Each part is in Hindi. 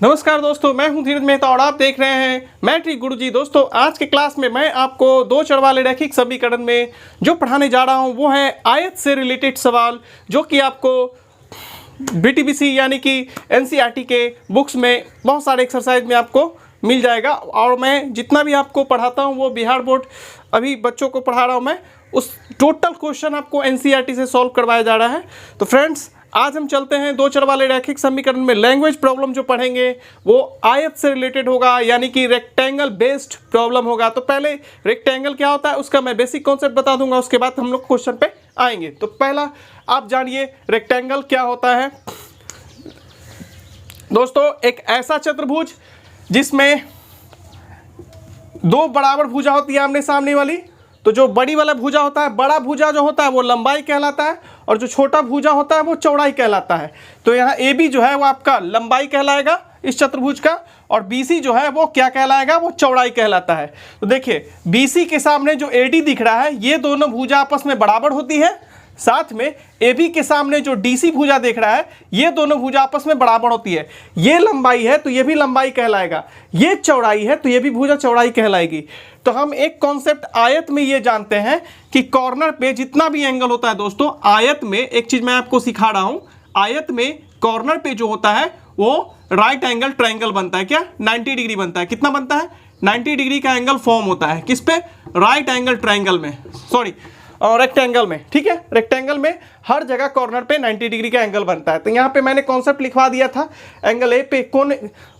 नमस्कार दोस्तों, मैं हूं धीरज मेहता और आप देख रहे हैं मैट्रिक गुरुजी। दोस्तों, आज के क्लास में मैं आपको दो चर वाले रैखिक समीकरण में जो पढ़ाने जा रहा हूं वो है आयत से रिलेटेड सवाल, जो कि आपको बीटीबीसी यानी कि एनसीईआरटी के बुक्स में बहुत सारे एक्सरसाइज में आपको मिल जाएगा। और मैं जितना भी आपको पढ़ाता हूँ वो बिहार बोर्ड अभी बच्चों को पढ़ा रहा हूँ, मैं उस टोटल क्वेश्चन आपको एनसीईआरटी से सॉल्व करवाया जा रहा है। तो फ्रेंड्स, आज हम चलते हैं दो चर वाले रैखिक समीकरण में। लैंग्वेज प्रॉब्लम जो पढ़ेंगे वो आयत से रिलेटेड होगा, यानी कि रेक्टेंगल बेस्ड प्रॉब्लम होगा। तो पहले रेक्टेंगल क्या होता है उसका मैं बेसिक कॉन्सेप्ट बता दूंगा, उसके बाद हम लोग क्वेश्चन पे आएंगे। तो पहला आप जानिए रेक्टेंगल क्या होता है। दोस्तों, एक ऐसा चतुर्भुज जिसमें दो बराबर भुजा होती है आमने सामने वाली। तो जो बड़ी वाला भुजा होता है, बड़ा भुजा जो होता है वो लंबाई कहलाता है, और जो छोटा भुजा होता है वो चौड़ाई कहलाता है। तो यहाँ ए बी जो है वो आपका लंबाई कहलाएगा इस चतुर्भुज का, और बी सी जो है वो क्या कहलाएगा, वो चौड़ाई कहलाता है। तो देखिए, बी सी के सामने जो ए डी दिख रहा है ये दोनों भुजा आपस में बराबर होती है। साथ में ए बी के सामने जो डी सी भुजा देख रहा है ये दोनों भुजा आपस में बराबर होती है। ये लंबाई है तो ये भी लंबाई कहलाएगा, ये चौड़ाई है तो ये भी भुजा चौड़ाई कहलाएगी। तो हम एक कॉन्सेप्ट आयत में ये जानते हैं कि कॉर्नर पे जितना भी एंगल होता है, दोस्तों आयत में एक चीज मैं आपको सिखा रहा हूं, आयत में कॉर्नर पे जो होता है वो राइट एंगल ट्रायंगल बनता है। क्या 90 डिग्री बनता है। कितना बनता है? 90 डिग्री का एंगल फॉर्म होता है। किस पे? राइट एंगल ट्रायंगल में, सॉरी रेक्टेंगल में। ठीक है, रेक्टेंगल में हर जगह कॉर्नर पे 90 डिग्री का एंगल बनता है। तो यहाँ पे मैंने कॉन्सेप्ट लिखवा दिया था, एंगल ए पे कोण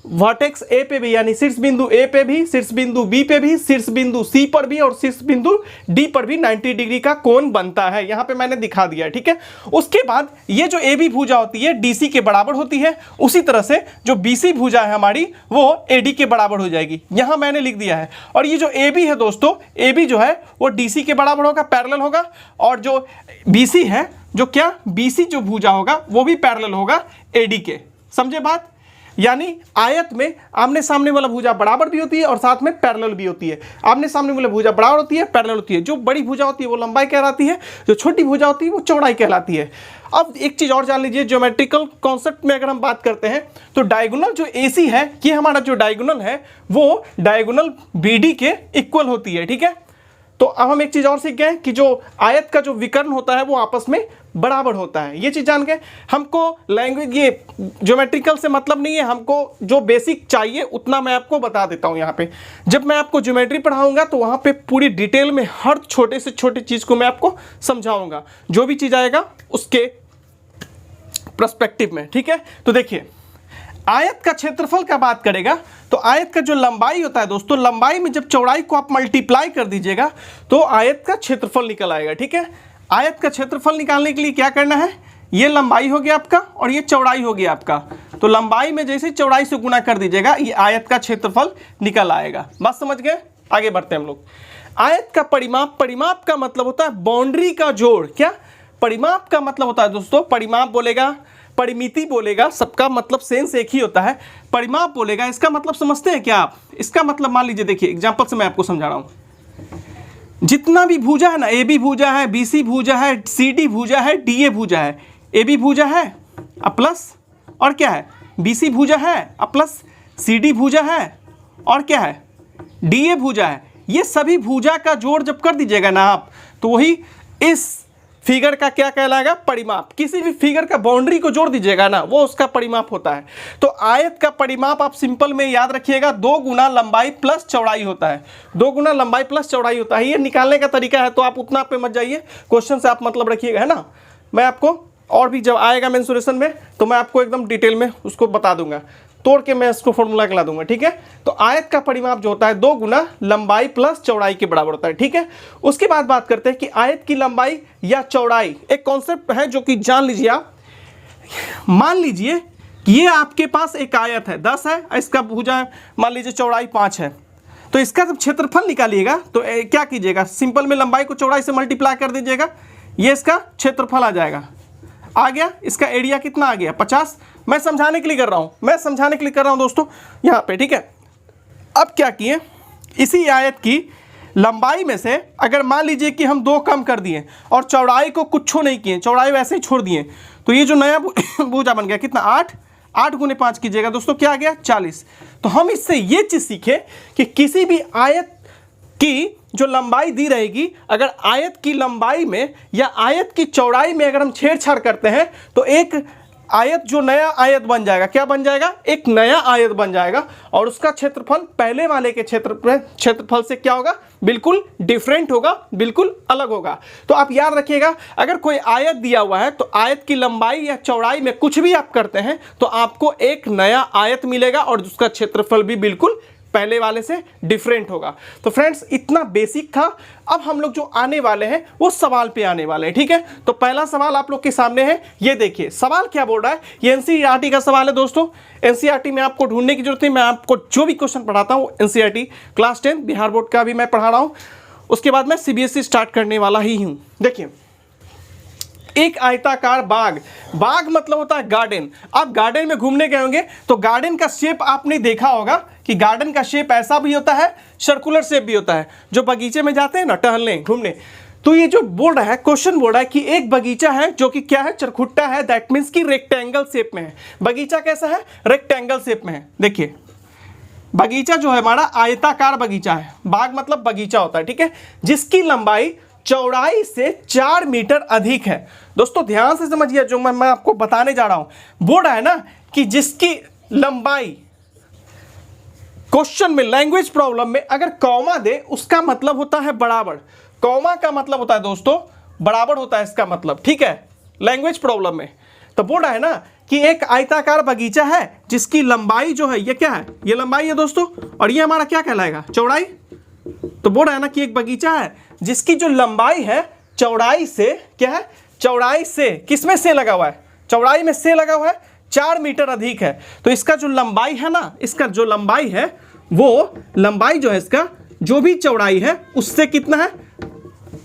वर्टेक्स ए पे भी, यानी शीर्ष बिंदु ए पे भी, शीर्ष बिंदु बी पे भी, शीर्ष बिंदु सी पर भी और शीर्ष बिंदु डी पर भी 90 डिग्री का कोण बनता है। यहाँ पे मैंने दिखा दिया। ठीक है, उसके बाद ये जो ए बी भुजा होती है डी सी के बराबर होती है, उसी तरह से जो बी सी भुजा है हमारी वो ए डी के बराबर हो जाएगी। यहाँ मैंने लिख दिया है। और ये जो ए बी है दोस्तों, ए बी जो है वो डी सी के बराबर होगा, पैरेलल होगा। और जो बी सी है, जो क्या बी सी जो भुजा होगा वो भी पैरेलल होगा ए डी के। समझे बात? यानी आयत में आमने सामने वाला भुजा बराबर भी होती है और साथ में पैरेलल भी होती है। आमने सामने वाला भुजा बराबर होती है, पैरेलल होती है। जो बड़ी भुजा होती है वो लंबाई कहलाती है, जो छोटी भुजा होती है वो चौड़ाई कहलाती है। अब एक चीज और जान लीजिए, ज्योमेट्रिकल कॉन्सेप्ट में अगर हम बात करते हैं तो डायगोनल जो एसी है, ये हमारा जो डायगोनल है वो डायगोनल बीडी के इक्वल होती है। ठीक है, तो अब हम एक चीज और सीख गए कि जो आयत का जो विकर्ण होता है वो आपस में बराबर होता है। ये चीज जान गए। हमको लैंग्वेज ये ज्योमेट्रिकल से मतलब नहीं है, हमको जो बेसिक चाहिए उतना मैं आपको बता देता हूं। यहाँ पे जब मैं आपको ज्योमेट्री पढ़ाऊंगा तो वहां पे पूरी डिटेल में हर छोटे से छोटी चीज को मैं आपको समझाऊंगा, जो भी चीज आएगा उसके पर्सपेक्टिव में। ठीक है, तो देखिए, आयत का क्षेत्रफल का बात करेगा तो आयत का जो लंबाई होता है दोस्तों, लंबाई में जब चौड़ाई को आप मल्टीप्लाई कर दीजिएगा तो आयत का क्षेत्रफल निकल आएगा। ठीक है, आयत का क्षेत्रफल निकालने के लिए क्या करना है, ये लंबाई हो गया आपका और ये चौड़ाई हो गया आपका। तो लंबाई में जैसे चौड़ाई से गुना कर दीजिएगा ये आयत का क्षेत्रफल निकल आएगा। बात समझ गए? आगे बढ़ते हैं हम लोग। आयत का परिमाप, परिमाप का मतलब होता है बाउंड्री का जोड़। क्या परिमाप का मतलब होता है दोस्तों? परिमाप बोलेगा, परिमिति बोलेगा, सबका मतलब सेंस एक ही होता है। परिमाप बोलेगा, इसका मतलब समझते हैं क्या आप? इसका मतलब मान लीजिए, देखिए एग्जांपल से मैं आपको समझा रहा हूं। जितना भी भुजा है ना, ए बी भुजा है, बी सी भुजा है, सी डी भुजा है, डी ए भुजा है। ए बी भुजा है प्लस और क्या है, बी सी भुजा है प्लस सी डी भुजा है और क्या है, डी ए भुजा है। ये सभी भुजा का जोड़ जब कर दीजिएगा ना आप, तो वही इस फिगर का क्या कहलाएगा, परिमाप। किसी भी फिगर का बाउंड्री को जोड़ दीजिएगा ना, वो उसका परिमाप होता है। तो आयत का परिमाप आप सिंपल में याद रखिएगा, 2 गुना लंबाई प्लस चौड़ाई होता है। 2 गुना लंबाई प्लस चौड़ाई होता है। ये निकालने का तरीका है, तो आप उतना पे मत जाइए, क्वेश्चन से आप मतलब रखिएगा, है ना। मैं आपको और भी जब आएगा मेंसुरेशन में तो मैं आपको एकदम डिटेल में उसको बता दूंगा, तोड़ के मैं इसको फॉर्मूला खिला दूंगा। ठीक है, तो आयत का परिमाप जो होता है 2 गुना लंबाई प्लस चौड़ाई के बराबर होता है। ठीक है, उसके बाद बात करते हैं कि आयत की लंबाई या चौड़ाई, एक कॉन्सेप्ट है जो कि जान लीजिए आप। मान लीजिए कि ये आपके पास एक आयत है, 10 है, इसका भुजा मान लीजिए चौड़ाई 5 है। तो इसका जब क्षेत्रफल निकालिएगा तो क्या कीजिएगा, सिंपल में लंबाई को चौड़ाई से मल्टीप्लाई कर दीजिएगा, ये इसका क्षेत्रफल आ जाएगा। आ गया, इसका एरिया कितना आ गया, 50। मैं समझाने के लिए कर रहा हूं, दोस्तों यहाँ पे। ठीक है, अब क्या किए, इसी आयत की लंबाई में से अगर मान लीजिए कि हम 2 कम कर दिए और चौड़ाई को कुछ नहीं किए, चौड़ाई वैसे ही छोड़ दिए, तो ये जो नया भुजा बन गया कितना, 8 8 गुने 5 कीजिएगा दोस्तों, क्या आ गया 40। तो हम इससे ये चीज़ सीखे कि किसी भी आयत की जो लंबाई दी रहेगी, अगर आयत की लंबाई में या आयत की चौड़ाई में अगर हम छेड़छाड़ करते हैं तो एक आयत जो नया आयत बन जाएगा, क्या बन जाएगा, एक नया आयत बन जाएगा, और उसका क्षेत्रफल पहले वाले के क्षेत्रफल से क्या होगा, बिल्कुल डिफरेंट होगा, बिल्कुल अलग होगा। तो आप याद रखिएगा, अगर कोई आयत दिया हुआ है तो आयत की लंबाई या चौड़ाई में कुछ भी आप करते हैं तो आपको एक नया आयत मिलेगा और उसका क्षेत्रफल भी बिल्कुल पहले वाले से डिफरेंट होगा। तो फ्रेंड्स, इतना बेसिक था। अब हम लोग जो आने वाले हैं वो सवाल पे आने वाले हैं, ठीक है। तो पहला सवाल आप लोग के सामने है, ये देखिए सवाल क्या बोल रहा है। ये एनसीईआरटी का सवाल है दोस्तों। एनसीईआरटी में आपको ढूंढने की जरूरत है, मैं आपको जो भी क्वेश्चन पढ़ाता हूँ एनसीईआरटी क्लास 10 बिहार बोर्ड का भी मैं पढ़ा रहा हूँ, उसके बाद मैं सीबीएसई स्टार्ट करने वाला ही हूँ। देखिए, एक आयताकार बाग, बाग मतलब होता है गार्डन। आप गार्डन में घूमने गए होंगे तो गार्डन का शेप आपने देखा होगा कि गार्डन का शेप ऐसा भी होता है, सर्कुलर शेप भी होता है। जो बगीचे में जाते हैं ना टहलने घूमने, तो ये जो बोल रहा है, क्वेश्चन बोल रहा है कि एक बगीचा है जो कि क्या है, चरखुट्टा है, दैट मीन्स कि रेक्टेंगल शेप में है। बगीचा कैसा है, रेक्टेंगल शेप में है। देखिए, बगीचा जो है हमारा आयताकार बगीचा है, बाग मतलब बगीचा होता है, ठीक है, जिसकी लंबाई चौड़ाई से 4 मीटर अधिक है। दोस्तों ध्यान से समझिए, जो मैं आपको बताने जा रहा हूं, बोल रहा है ना कि जिसकी लंबाई, क्वेश्चन में लैंग्वेज प्रॉब्लम में अगर कॉमा दे उसका मतलब होता है बराबर। कॉमा का मतलब होता है दोस्तों बराबर होता है इसका मतलब, ठीक है, लैंग्वेज प्रॉब्लम में। तो बोल रहा है ना कि एक आयताकार बगीचा है जिसकी लंबाई जो है, ये क्या है, ये लंबाई है दोस्तों, और ये हमारा क्या कहलाएगा, चौड़ाई। तो बोल रहा है ना कि एक बगीचा है जिसकी जो लंबाई है चौड़ाई से, क्या है, चौड़ाई से, किसमें से लगा हुआ है, चौड़ाई में से लगा हुआ है, 4 मीटर अधिक है। तो इसका जो लंबाई है ना, इसका जो लंबाई है वो लंबाई जो है इसका जो भी चौड़ाई है उससे कितना है,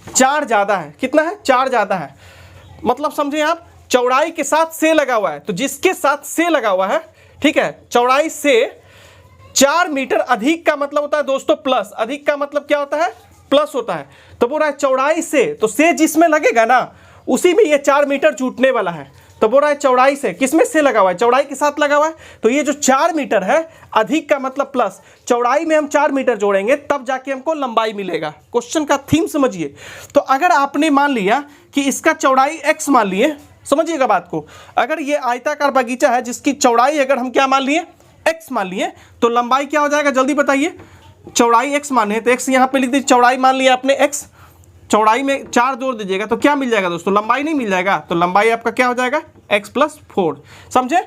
4 ज्यादा है। कितना है, 4 ज्यादा है। मतलब समझे आप, चौड़ाई के साथ से लगा हुआ है, तो जिसके साथ से लगा हुआ है, ठीक है, चौड़ाई से 4 मीटर अधिक का मतलब होता है दोस्तों प्लस। अधिक का मतलब क्या होता है, प्लस होता है। तो बोल रहा है चौड़ाई से, तो से जिसमें लगेगा ना उसी में ये 4 मीटर छूटने वाला है। तो बोल रहा है चौड़ाई से, किसमें से लगा हुआ है, चौड़ाई के साथ लगा हुआ है। तो ये जो 4 मीटर है, अधिक का मतलब प्लस, चौड़ाई में हम 4 मीटर जोड़ेंगे तब जाके हमको लंबाई मिलेगा। क्वेश्चन का थीम समझिए। तो अगर आपने मान लिया कि इसका चौड़ाई x मान लिए, समझिएगा बात को, अगर ये आयताकार बगीचा है जिसकी चौड़ाई अगर हम क्या मान लिए, x मान लिए, तो लंबाई क्या हो जाएगा, जल्दी बताइए। चौड़ाई x माने तो x यहाँ पे लिख दीजिए, चौड़ाई मान लिया आपने x, चौड़ाई में 4 जोड़ दीजिएगा तो क्या मिल जाएगा दोस्तों, लंबाई नहीं मिल जाएगा। तो लंबाई आपका क्या हो जाएगा, x + 4। समझे।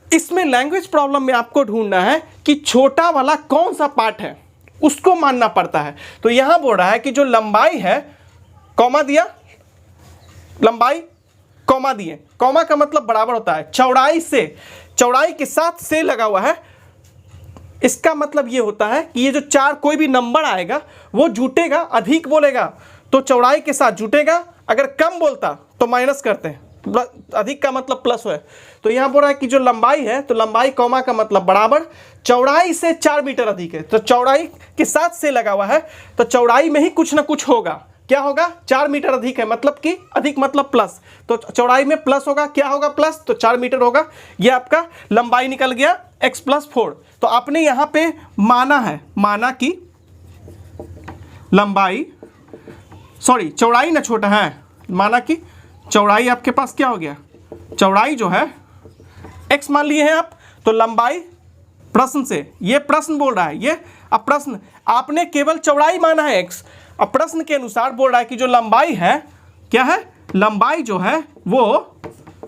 इसमें लैंग्वेज प्रॉब्लम में आपको ढूंढना है कि छोटा वाला कौन सा पार्ट है, उसको मानना पड़ता है। तो यहां बोल रहा है कि जो लंबाई है, कॉमा दिया, लंबाई कॉमा दिए, कॉमा का मतलब बराबर होता है चौड़ाई से, चौड़ाई के साथ से लगा हुआ है। इसका मतलब ये होता है कि ये जो 4 कोई भी नंबर आएगा वो जुटेगा, अधिक बोलेगा तो चौड़ाई के साथ जुटेगा, अगर कम बोलता तो माइनस करते हैं, अधिक का मतलब प्लस है। तो यहां बोल रहा है कि जो लंबाई है, तो लंबाई कॉमा का मतलब बराबर, चौड़ाई से 4 मीटर अधिक है, तो चौड़ाई के साथ से लगा हुआ है, तो चौड़ाई में ही कुछ ना कुछ होगा। क्या होगा, 4 मीटर अधिक है, मतलब कि अधिक मतलब प्लस, तो चौड़ाई में प्लस होगा, क्या होगा प्लस, तो 4 मीटर होगा। ये आपका लंबाई निकल गया x + 4। तो आपने यहां पे माना है, माना कि लंबाई, सॉरी चौड़ाई ना छोटा है, माना कि चौड़ाई आपके पास क्या हो गया, चौड़ाई जो है x मान लिए हैं आप, तो लंबाई प्रश्न से, ये प्रश्न बोल रहा है, ये अब प्रश्न आपने केवल चौड़ाई माना है x, अब प्रश्न के अनुसार बोल रहा है कि जो लंबाई है, क्या है, लंबाई जो है वो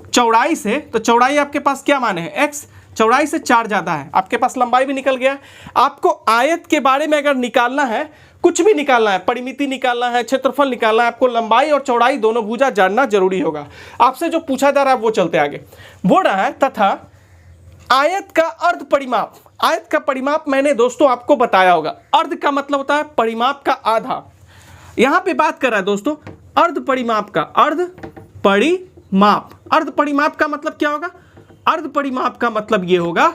चौड़ाई से, तो चौड़ाई आपके पास क्या माने हैं, x, चौड़ाई से 4 ज्यादा है, आपके पास लंबाई भी निकल गया। आपको आयत के बारे में अगर निकालना है, कुछ भी निकालना है, परिमिति निकालना है, क्षेत्रफल निकालना है, आपको लंबाई और चौड़ाई दोनों भुजा जानना जरूरी होगा। आपसे जो पूछा जा रहा है वो चलते आगे। बोल रहा है तथा आयत का अर्ध परिमाप, आयत का परिमाप मैंने दोस्तों आपको बताया होगा, अर्ध का मतलब होता है परिमाप का आधा। यहां पे बात कर रहा है दोस्तों अर्ध परिमाप का, अर्ध परिमाप, अर्ध परिमाप का मतलब क्या होगा, अर्ध परिमाप का मतलब ये होगा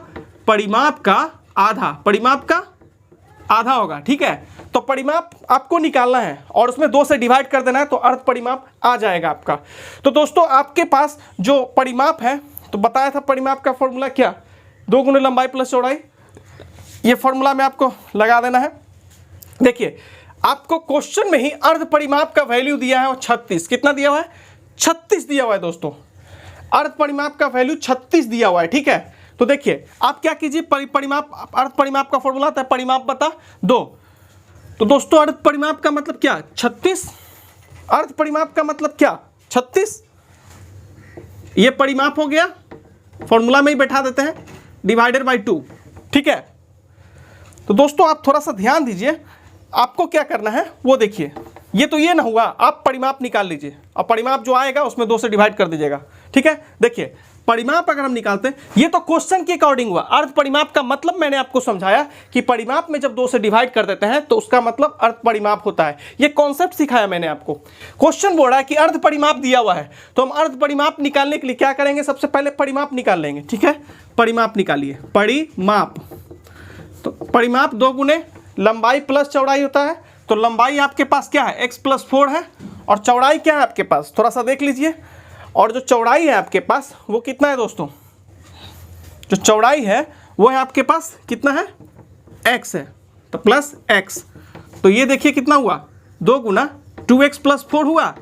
परिमाप का आधा, परिमाप का आधा होगा, ठीक है। तो परिमाप आपको निकालना है और उसमें 2 से डिवाइड कर देना है, तो अर्ध परिमाप आ जाएगा आपका। तो दोस्तों आपके पास जो परिमाप है तो बताया था परिमाप का फॉर्मूला क्या, 2 गुने लंबाई प्लस चौड़ाई। ये फॉर्मूला में आपको लगा देना है। देखिए आपको क्वेश्चन में ही अर्ध परिमाप का वैल्यू दिया है और 36, कितना दिया हुआ है, 36 दिया हुआ है दोस्तों। अर्ध परिमाप का वैल्यू 36 दिया हुआ है, ठीक है। तो देखिए आप क्या कीजिए, परिमाप, अर्ध परिमाप का फॉर्मूला आता है परिमाप बटा 2। तो दोस्तों अर्ध परिमाप का मतलब क्या, 36। अर्ध परिमाप का मतलब क्या, 36। ये परिमाप हो गया, फॉर्मूला में ही बैठा देते हैं, डिवाइडेड बाई 2, ठीक है। तो दोस्तों आप थोड़ा सा ध्यान दीजिए, आपको क्या करना है वो देखिए। ये ना हुआ, आप परिमाप निकाल लीजिए और परिमाप जो आएगा उसमें 2 से डिवाइड कर दीजिएगा, ठीक है। देखिए परिमाप अगर हम निकालते हैं, ये तो क्वेश्चन के अकॉर्डिंग हुआ। अर्ध परिमाप का मतलब मैंने आपको समझाया कि परिमाप में जब 2 से डिवाइड कर देते हैं तो उसका मतलब अर्ध परिमाप होता है। ये कॉन्सेप्ट सिखाया मैंने आपको। क्वेश्चन बोल रहा है कि अर्ध परिमाप दिया हुआ है, तो हम अर्ध परिमाप निकालने के लिए क्या करेंगे, सबसे पहले परिमाप निकाल लेंगे, ठीक है। परिमाप निकालिए, परिमाप, तो परिमाप 2 गुने लंबाई प्लस चौड़ाई होता है। तो लंबाई आपके पास क्या है, x + 4 है, और चौड़ाई क्या है आपके पास, थोड़ा सा देख लीजिए। और जो चौड़ाई है आपके पास वो कितना है दोस्तों, जो चौड़ाई है वो है आपके पास कितना है, x है, तो प्लस x। तो ये देखिए कितना हुआ, 2 गुना 2x + 4 हुआ।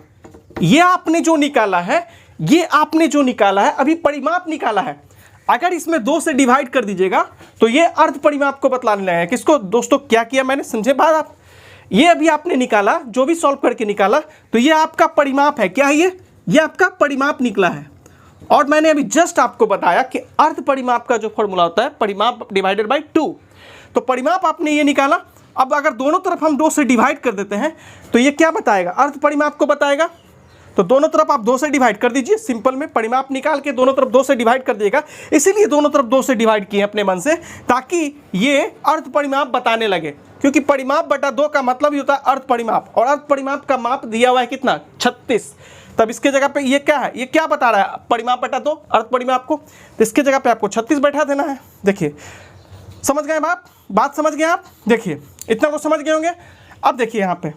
ये आपने जो निकाला है, ये आपने जो निकाला है, अभी परिमाप निकाला है। अगर इसमें 2 से डिवाइड कर दीजिएगा तो ये अर्ध परिमाप को बतलाने है। किसको दोस्तों, क्या किया मैंने, समझे बात आप। ये अभी आपने निकाला, जो भी सॉल्व करके निकाला, तो ये आपका परिमाप है। क्या है ये आपका परिमाप निकला है। और मैंने अभी जस्ट आपको बताया कि अर्ध परिमाप का जो फॉर्मूला होता है परिमाप डिवाइडेड बाई 2। तो परिमाप आपने ये निकाला। अब अगर दोनों तरफ हम 2 से डिवाइड कर देते हैं तो ये क्या बताएगा, अर्ध परिमाप को बताएगा। तो दोनों तरफ आप 2 से डिवाइड कर दीजिए, सिंपल में परिमाप निकाल के दोनों तरफ 2 से डिवाइड कर दिएगा। इसीलिए दोनों तरफ 2 से डिवाइड किए अपने मन से, ताकि ये अर्ध परिमाप बताने लगे। क्योंकि परिमाप बटा 2 का मतलब ही होता है अर्ध परिमाप, और अर्ध परिमाप का माप दिया हुआ है कितना, 36। तब इसके जगह पे ये क्या है, ये क्या बता रहा है, परिमाप बटा 2 अर्ध परिमाप को। तो इसके जगह पे आपको 36 बैठा देना है। देखिए समझ गए आप, बात समझ गए आप। देखिए इतना तो समझ गए होंगे। अब देखिए यहाँ पे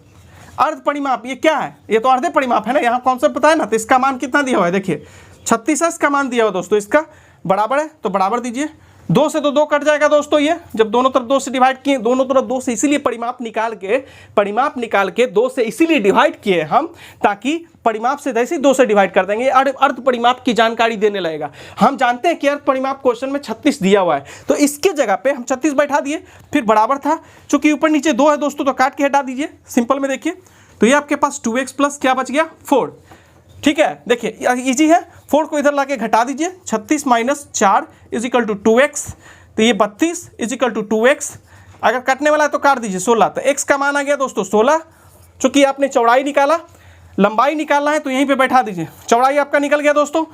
अर्ध परिमाप ये क्या है, ये तो अर्धे परिमाप है ना, यहाँ कॉन्सेप्ट पता है ना। तो इसका मान कितना दिया हुआ है, देखिए 36 है इसका मान दिया हुआ दोस्तों। इसका बराबर है तो बराबर दीजिए, 2 से तो 2 कट जाएगा दोस्तों। ये जब दोनों तरफ 2 से डिवाइड किए, दोनों तरफ 2 से इसीलिए परिमाप निकाल के 2 से इसीलिए डिवाइड किए हम, ताकि परिमाप से जैसे ही 2 से डिवाइड कर देंगे अर्ध परिमाप की जानकारी देने लगेगा। हम जानते हैं कि अर्ध परिमाप क्वेश्चन में 36 दिया हुआ है, तो इसके जगह पे हम 36 बैठा दिए। फिर बराबर था, चूंकि ऊपर नीचे 2 है दोस्तों तो काट के हटा दीजिए। सिंपल में देखिए तो ये आपके पास 2x प्लस क्या बच गया, 4, ठीक है। देखिए इजी है, 4 को इधर लाके घटा दीजिए, 36 - 4 = 2x। तो ये 32 = 2x। अगर कटने वाला है तो काट दीजिए 16। तो x का मान आ गया दोस्तों 16। चूंकि आपने चौड़ाई निकाला, लंबाई निकालना है तो यहीं पे बैठा दीजिए। चौड़ाई आपका निकल गया दोस्तों,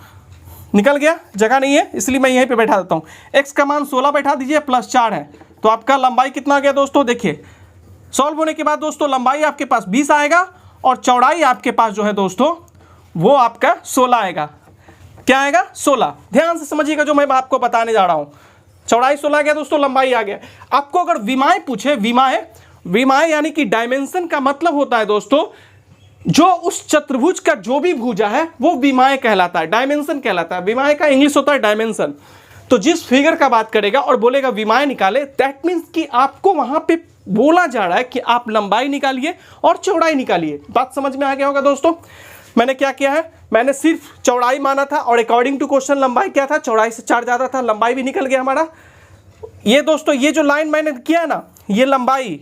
निकल गया, जगह नहीं है इसलिए मैं यहीं पे बैठा देता हूँ। x का मान 16 बैठा दीजिए, प्लस 4 है, तो आपका लंबाई कितना आ गया दोस्तों। देखिए सॉल्व होने के बाद दोस्तों लंबाई आपके पास 20 आएगा, और चौड़ाई आपके पास जो है दोस्तों वो आपका 16 आएगा। क्या आएगा, 16। ध्यान से समझिएगा जो मैं आपको बताने जा रहा हूँ। चौड़ाई 16 आ गया दोस्तों, लंबाई आ गया। आपको अगर विमाएं पूछे, विमाएं यानी कि डायमेंशन का मतलब होता है दोस्तों, जो उस चतुर्भुज का जो भी भुजा है वो विमाएं कहलाता है, डायमेंशन कहलाता है। विमाएं का इंग्लिश होता है डायमेंशन। तो जिस फिगर का बात करेगा और बोलेगा विमाएं निकाले, दैट मीन्स कि आपको वहां पे बोला जा रहा है कि आप लंबाई निकालिए और चौड़ाई निकालिए। बात समझ में आ गया होगा दोस्तों। मैंने क्या किया है, मैंने सिर्फ चौड़ाई माना था, और अकॉर्डिंग टू क्वेश्चन लंबाई क्या था, चौड़ाई से 4 ज़्यादा था, लंबाई भी निकल गया हमारा। ये दोस्तों ये जो लाइन मैंने किया ना, ये लंबाई,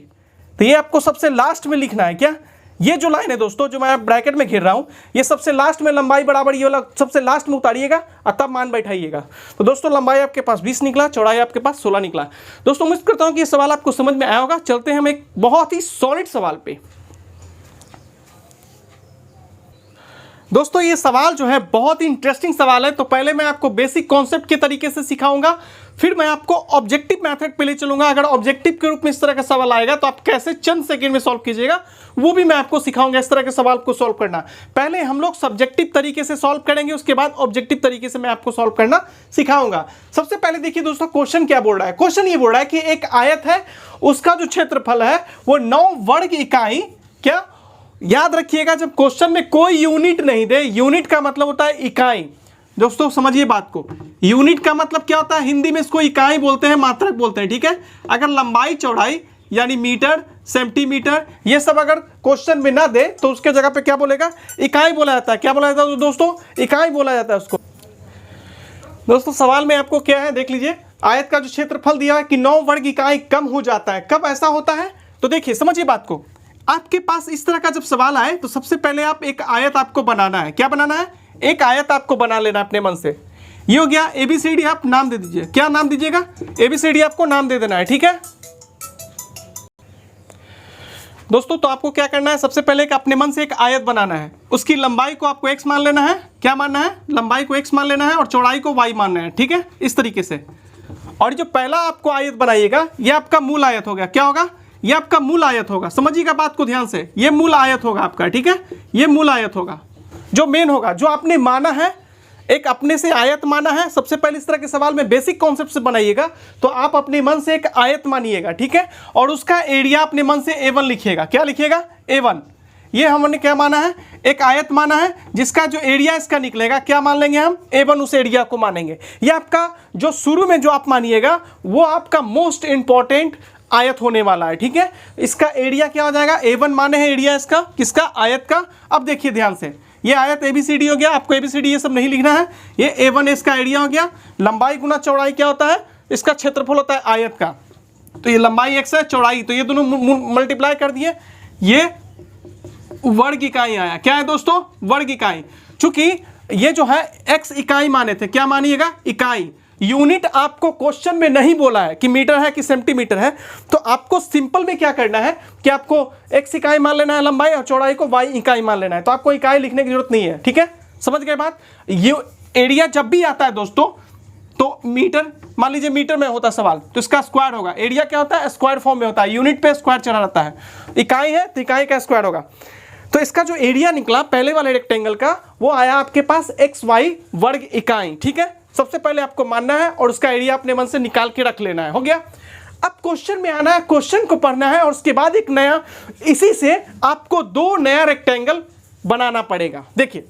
तो ये आपको सबसे लास्ट में लिखना है। क्या, ये जो लाइन है दोस्तों जो मैं ब्रैकेट में घेर रहा हूँ, ये सबसे लास्ट में लंबाई बराबर ये वाला सबसे लास्ट में उतारिएगा और तब मान बैठाइएगा। तो दोस्तों लंबाई आपके पास 20 निकला, चौड़ाई आपके पास 16 निकला। दोस्तों उम्मीद करता हूँ कि ये सवाल आपको समझ में आया होगा। चलते हैं हम एक बहुत ही सॉलिड सवाल पे। दोस्तों ये सवाल जो है बहुत ही इंटरेस्टिंग सवाल है। तो पहले मैं आपको बेसिक कॉन्सेप्ट के तरीके से सिखाऊंगा, फिर मैं आपको ऑब्जेक्टिव मेथड पे ले चलूंगा। अगर ऑब्जेक्टिव के रूप में इस तरह का सवाल आएगा तो आप कैसे चंद सेकंड में सॉल्व कीजिएगा वो भी मैं आपको सिखाऊंगा, इस तरह के सवाल को सॉल्व करना। पहले हम लोग सब्जेक्टिव तरीके से सॉल्व करेंगे, उसके बाद ऑब्जेक्टिव तरीके से मैं आपको सॉल्व करना सिखाऊंगा। सबसे पहले देखिए दोस्तों क्वेश्चन क्या बोल रहा है। क्वेश्चन ये बोल रहा है कि एक आयत है, उसका जो क्षेत्रफल है वो 9 वर्ग इकाई, क्या याद रखिएगा जब क्वेश्चन में कोई यूनिट नहीं दे, यूनिट का मतलब होता है इकाई, दोस्तों समझिए बात को, यूनिट का मतलब क्या होता है, हिंदी में इसको इकाई बोलते हैं, मात्रक बोलते हैं, ठीक है। अगर लंबाई चौड़ाई यानी मीटर, सेंटीमीटर, ये सब अगर क्वेश्चन में ना दे तो उसके जगह पे क्या बोलेगा, इकाई बोला जाता है। क्या बोला जाता है दोस्तों, इकाई बोला जाता है उसको। दोस्तों सवाल में आपको क्या है, देख लीजिए, आयत का जो क्षेत्रफल दिया है कि 9 वर्ग इकाई कम हो जाता है, कब ऐसा होता है? तो देखिए समझिए बात को, आपके पास इस तरह का जब सवाल आए तो सबसे पहले आप एक आयत आपको बनाना है। क्या बनाना है? एक आयत आपको बना लेना अपने मन से। ये हो गया ABCD, आप नाम दे दीजिए। क्या नाम दीजिएगा? ABCD आपको नाम दे देना है, ठीक है दोस्तों। तो आपको क्या करना है, सबसे पहले एक अपने मन से एक आयत बनाना है, उसकी लंबाई को आपको x मान लेना है। क्या मानना है? लंबाई को x मान लेना है और चौड़ाई को y मानना है, ठीक है, इस तरीके से। और जो पहला आपको आयत बनाइएगा ये आपका मूल आयत हो गया। क्या होगा? ये आपका मूल आयत होगा। समझिएगा बात को ध्यान से, ये मूल आयत होगा आपका, ठीक है, ये मूल आयत होगा जो मेन होगा, जो आपने माना है, एक अपने से आयत माना है। सबसे पहले इस तरह के सवाल में बेसिक कॉन्सेप्ट से बनाइएगा, तो आप अपने मन से एक आयत मानिएगा, ठीक है, और उसका एरिया अपने मन से A1 लिखिएगा। क्या लिखिएगा? A1। ये हमने क्या माना है, एक आयत माना है जिसका जो एरिया इसका निकलेगा, क्या मान लेंगे हम? A1, उस एरिया को मानेंगे। ये आपका जो शुरू में जो आप मानिएगा वो आपका मोस्ट इंपॉर्टेंट आयत होने वाला है, ठीक है। इसका एरिया क्या हो जाएगा? A1 माने हैं एरिया इसका, किसका? आयत का। अब देखिए ध्यान से, ये आयत ABCD हो गया, आपको ABCD ये सब नहीं लिखना है, ये A1 इसका एरिया हो गया। लंबाई गुना चौड़ाई क्या होता है? इसका क्षेत्रफल होता है आयत का। तो ये लंबाई x है, चौड़ाई, तो ये दोनों मल्टीप्लाई कर दिए, ये वर्ग इकाई आया। क्या है दोस्तों? वर्ग इकाई। चूंकि ये जो है x इकाई माने थे, क्या मानिएगा? इकाई। यूनिट आपको क्वेश्चन में नहीं बोला है कि मीटर है कि सेंटीमीटर है, तो आपको सिंपल में क्या करना है कि आपको x इकाई मान लेना है लंबाई, और चौड़ाई को y इकाई मान लेना है। तो आपको इकाई लिखने की जरूरत नहीं है, ठीक है, समझ गए बात। ये एरिया जब भी आता है दोस्तों, तो मीटर, मान लीजिए मीटर में होता सवाल, तो इसका स्क्वायर होगा। एरिया क्या होता है? स्क्वायर फॉर्म में होता है, यूनिट पे स्क्वायर चला रहता है। इकाई है तो इकाई का स्क्वायर होगा। तो इसका जो एरिया निकला पहले वाले रेक्टेंगल का, वो आया आपके पास XY वर्ग इकाई, ठीक है। सबसे पहले आपको मानना है और उसका एरिया अपने मन से निकाल के रख लेना है, हो गया। अब क्वेश्चन में आना है, क्वेश्चन को पढ़ना है, और उसके बाद एक नया, इसी से आपको 2 नया रेक्टेंगल बनाना पड़ेगा। देखिए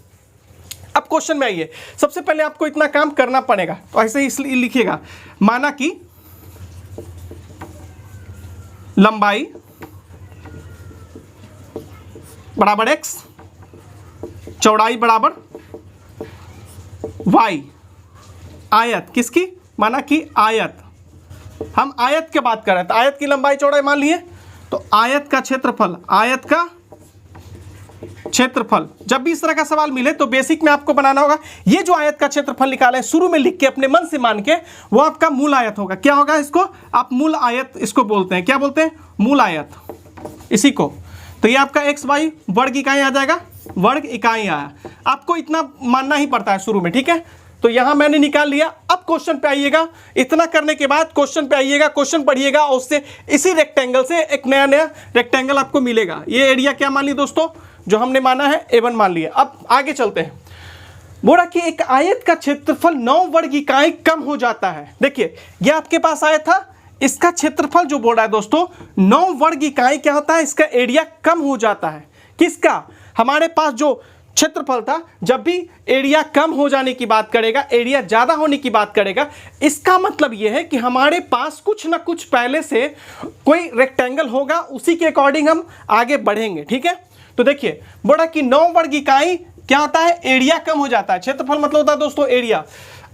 अब क्वेश्चन में आइए, सबसे पहले आपको इतना काम करना पड़ेगा, तो ऐसे ही इसलिए लिखिएगा, माना कि लंबाई बराबर x, चौड़ाई बराबर y, आयत किसकी? माना कि आयत, हम आयत की बात कर रहे हैं, तो आयत की लंबाई चौड़ाई मान लिए, तो आयत का क्षेत्रफल, आयत का क्षेत्रफल। जब भी इस तरह का सवाल मिले तो बेसिक में आपको बनाना होगा, ये जो आयत का क्षेत्रफल निकाले शुरू में लिख के अपने मन से मान के, वो आपका मूल आयत होगा। क्या होगा? इसको आप मूल आयत इसको बोलते हैं। क्या बोलते हैं? मूल आयत, इसी को। तो ये आपका XY वर्ग इकाई आ जाएगा, वर्ग इकाई आया। आपको इतना मानना ही पड़ता है शुरू में, ठीक है। तो यहां मैंने निकाल लिया। अब क्वेश्चन पे आइएगा, इतना करने के बाद क्वेश्चन पे आइएगा, क्वेश्चन पढ़िएगा, और उससे इसी रेक्टेंगल से एक नया नया रेक्टेंगल आपको मिलेगा। ये एरिया क्या मान लिया दोस्तों? जो हमने माना है A1 मान लिया। अब आगे चलते हैं। बोला कि एक आयत का क्षेत्रफल 9 वर्ग इकाई कम हो जाता है। देखिए ये आपके पास आया था, इसका क्षेत्रफल जो बोल रहा है दोस्तों 9 वर्ग इकाई क्या होता है? इसका एरिया कम हो जाता है। किसका? हमारे पास जो क्षेत्रफल था, जब भी एरिया कम हो जाने की बात करेगा, एरिया ज्यादा होने की बात करेगा, इसका मतलब यह है कि हमारे पास कुछ ना कुछ पहले से कोई रेक्टेंगल होगा, उसी के अकॉर्डिंग हम आगे बढ़ेंगे, ठीक है। तो देखिए बोला कि 9 वर्ग इकाई क्या होता है? एरिया कम हो जाता है। क्षेत्रफल मतलब होता है दोस्तों एरिया।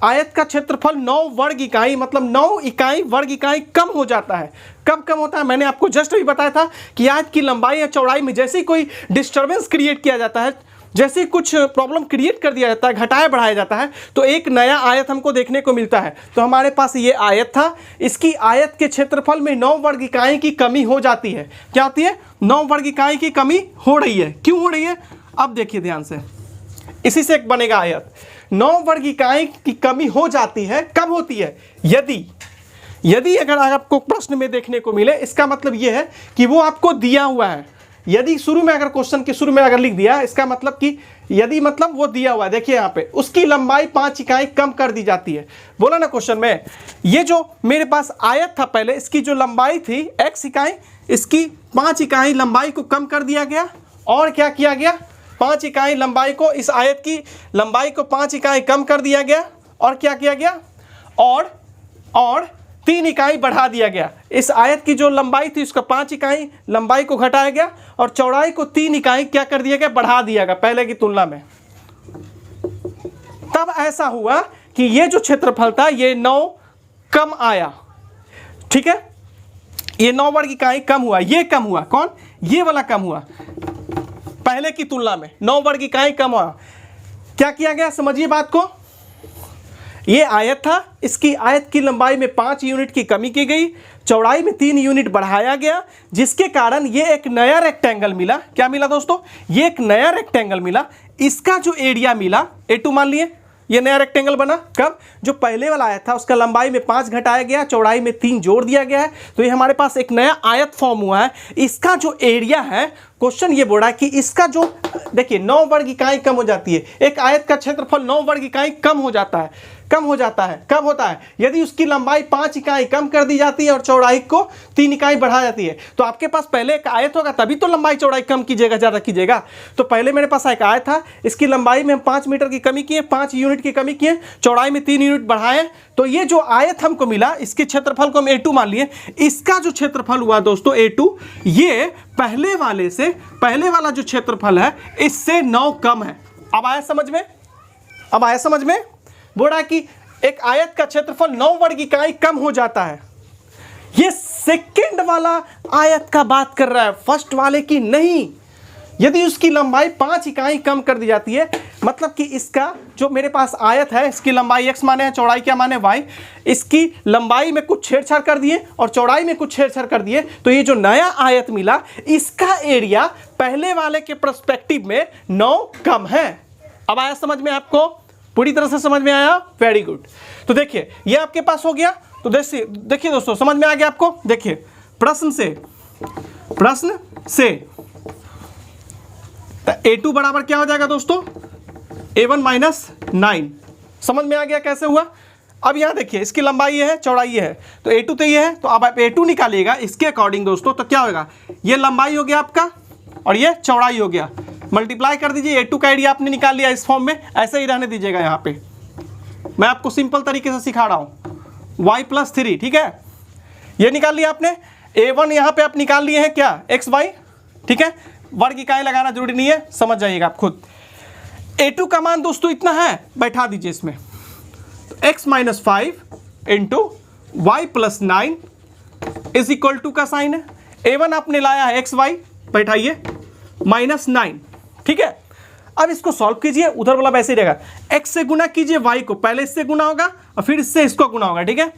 आयत का क्षेत्रफल 9 वर्ग इकाई मतलब 9 इकाई वर्ग इकाई कम हो जाता है। कब कम होता है? मैंने आपको जस्ट भी बताया था कि आयत की लंबाई या चौड़ाई में जैसे ही कोई डिस्टर्बेंस क्रिएट किया जाता है, जैसे कुछ प्रॉब्लम क्रिएट कर दिया जाता है, घटाया बढ़ाया जाता है, तो एक नया आयत हमको देखने को मिलता है। तो हमारे पास ये आयत था, इसकी आयत के क्षेत्रफल में 9 वर्ग इकाई की कमी हो जाती है। क्या होती है? 9 वर्ग इकाई की कमी हो रही है। क्यों हो रही है? अब देखिए ध्यान से, इसी से एक बनेगा आयत। 9 वर्ग इकाई की कमी हो जाती है। कब होती है? यदि अगर आपको प्रश्न में देखने को मिले, इसका मतलब यह है कि वो आपको दिया हुआ है। यदि शुरू में अगर क्वेश्चन के शुरू में अगर लिख दिया, इसका मतलब कि यदि मतलब वो दिया हुआ है, देखिए यहाँ पे उसकी लंबाई 5 इकाई कम कर दी जाती है। बोला ना क्वेश्चन में, ये जो मेरे पास आयत था पहले, इसकी जो लंबाई थी x इकाई, इसकी 5 इकाई लंबाई को कम कर दिया गया। और क्या किया गया? 5 इकाई लंबाई को, इस आयत की लंबाई को 5 इकाई कम कर दिया गया और क्या किया गया, और 3 इकाई बढ़ा दिया गया। इस आयत की जो लंबाई थी उसका 5 इकाई लंबाई को घटाया गया और चौड़ाई को 3 इकाई क्या कर दिया गया, बढ़ा दिया गया पहले की तुलना में। तब ऐसा हुआ कि ये जो क्षेत्रफल था ये 9 कम आया, ठीक है, ये 9 वर्ग इकाई कम हुआ, ये कम हुआ, कौन, ये वाला कम हुआ पहले की तुलना में, 9 वर्ग इकाई कम हुआ। क्या किया गया, समझिए बात को, ये आयत था, इसकी आयत की लंबाई में 5 यूनिट की कमी की गई, चौड़ाई में 3 यूनिट बढ़ाया गया, जिसके कारण ये एक नया रेक्टेंगल मिला। क्या मिला दोस्तों, ये एक नया रेक्टेंगल मिला। इसका जो एरिया मिला A2 मान लिए, ये नया रेक्टेंगल बना कब, जो पहले वाला आयत था उसका लंबाई में 5 घटाया गया, चौड़ाई में 3 जोड़ दिया गया है, तो ये हमारे पास एक नया आयत फॉर्म हुआ है। इसका जो एरिया है, क्वेश्चन ये बोल रहा है कि इसका जो, देखिए 9 वर्ग इकाई कम हो जाती है, एक आयत का क्षेत्रफल 9 वर्ग इकाई कम हो जाता है, कम हो जाता है, कब होता है, यदि उसकी लंबाई 5 इकाई कम कर दी जाती है और चौड़ाई को 3 इकाई बढ़ा जाती है। तो आपके पास पहले एक आयत होगा तभी तो लंबाई चौड़ाई कम कीजिएगा, ज़्यादा कीजिएगा। तो पहले मेरे पास एक आयत था, इसकी लंबाई में हम 5 मीटर की कमी किए, 5 यूनिट की कमी किए, चौड़ाई में 3 यूनिट बढ़ाए, तो ये जो आयत हमको मिला इसके क्षेत्रफल को हम A2 मान लिए। इसका जो क्षेत्रफल हुआ दोस्तों A2, ये पहले वाले से, पहले वाला जो क्षेत्रफल है इससे 9 कम है। अब आया समझ में, अब आया समझ में, बोला कि एक आयत का क्षेत्रफल 9 वर्ग इकाई कम हो जाता है। ये सेकंड वाला आयत का बात कर रहा है, फर्स्ट वाले की नहीं। यदि उसकी लंबाई 5 इकाई कम कर दी जाती है, मतलब कि इसका जो मेरे पास आयत है, इसकी लंबाई x माने है, चौड़ाई क्या माने y, इसकी लंबाई में कुछ छेड़छाड़ कर दिए और चौड़ाई में कुछ छेड़छाड़ कर दिए, तो ये जो नया आयत मिला इसका एरिया पहले वाले के पर्सपेक्टिव में 9 कम है। अब आया समझ में, आपको पूरी तरह से समझ में आया, वेरी गुड। तो देखिए ये आपके पास हो गया। तो देखिए दोस्तों, समझ में आ गया आपको। देखिए प्रश्न से A2 बराबर क्या हो जाएगा दोस्तों, A1 माइनस 9। समझ में आ गया कैसे हुआ। अब यहाँ देखिए इसकी लंबाई ये है, चौड़ाई ये है, तो A2 तो ये है, तो अब आप A2 निकालिएगा इसके अकॉर्डिंग दोस्तों, तो क्या होगा, ये लंबाई हो गया आपका और ये चौड़ाई हो गया, मल्टीप्लाई कर दीजिए। A2 का एरिया आपने निकाल लिया इस फॉर्म में, ऐसे ही रहने दीजिएगा। यहाँ पे मैं आपको सिंपल तरीके से सिखा रहा हूँ, y+3, ठीक है, ये निकाल लिया आपने। A1 यहाँ पे आप निकाल लिए हैं क्या, xy, ठीक है, वर्ग इकाई लगाना जरूरी नहीं है, समझ जाइएगा आप खुद। A2 का मान दोस्तों इतना है, बैठा दीजिए इसमें, तो x-5 into y+9 is equal to का साइन है। A1 आपने लाया है xy, बैठाइए, -9, ठीक है। अब इसको सॉल्व कीजिए, उधर वाला वैसे ही रहेगा, x से गुना कीजिए y को, पहले इससे गुना होगा और फिर इससे इसको गुना होगा, ठीक है,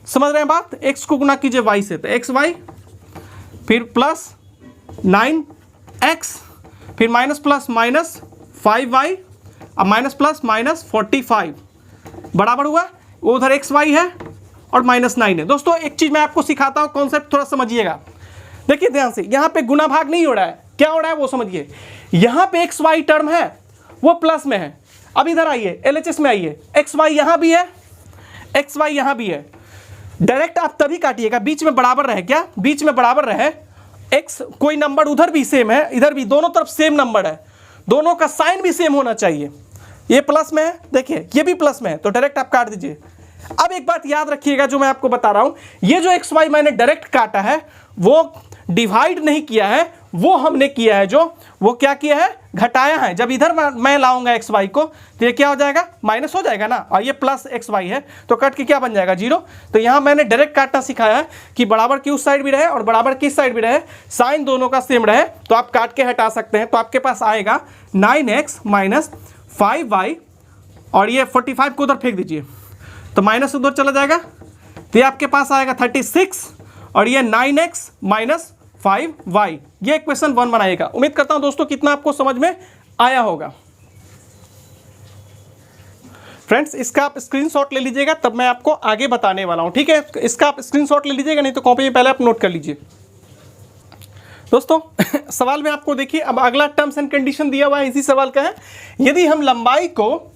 समझ रहे हैं बात। x को गुना कीजिए y से, तो xy, फिर +9x, फिर -+-5y, अब -+-45 बराबर हुआ, वो उधर xy है और -9 है। दोस्तों एक चीज मैं आपको सिखाता हूं, कॉन्सेप्ट थोड़ा समझिएगा। देखिए ध्यान से, यहां पे गुना भाग नहीं हो रहा है, क्या हो रहा है वो समझिए। यहां पे xy टर्म है वो प्लस में है, अब इधर आइए LHS में आइए, xy यहां भी है, xy यहां भी है। डायरेक्ट आप तभी काटिएगा, बीच में बराबर रहे, क्या बीच में बराबर रहे, x कोई नंबर उधर भी सेम है, इधर भी, दोनों तरफ सेम नंबर है, दोनों का साइन भी सेम होना चाहिए। ये प्लस में है, देखिए ये भी प्लस में है, तो डायरेक्ट आप काट दीजिए। अब एक बात याद रखिएगा जो मैं आपको बता रहा हूं, ये जो xy मैंने डायरेक्ट काटा है वो डिवाइड नहीं किया है, वो हमने किया है, जो वो क्या किया है, घटाया है। जब इधर मैं लाऊंगा xy को तो ये क्या हो जाएगा, माइनस हो जाएगा ना, और ये प्लस xy है तो कट के क्या बन जाएगा, 0। तो यहाँ मैंने डायरेक्ट काटना सिखाया है कि बराबर की उस साइड भी रहे और बराबर की इस साइड भी रहे, साइन दोनों का सेम रहे, तो आप काट के हटा सकते हैं। तो आपके पास आएगा 9x - 5y और ये 45 को उधर फेंक दीजिए, तो माइनस उधर चला जाएगा, तो ये आपके पास आएगा 36 और ये 9x - 5y। ये क्वेश्चन 1 बनाइएगा। उम्मीद करता हूं दोस्तों कितना आपको समझ में आया होगा। फ्रेंड्स इसका आप स्क्रीनशॉट ले लीजिएगा, तब मैं आपको आगे बताने वाला हूं, ठीक है। इसका आप स्क्रीनशॉट ले लीजिएगा, नहीं तो कॉपी में पहले आप नोट कर लीजिए दोस्तों। सवाल में आपको देखिए, अब अगला टर्म्स एंड कंडीशन दिया हुआ है, इसी सवाल का है। यदि हम लंबाई को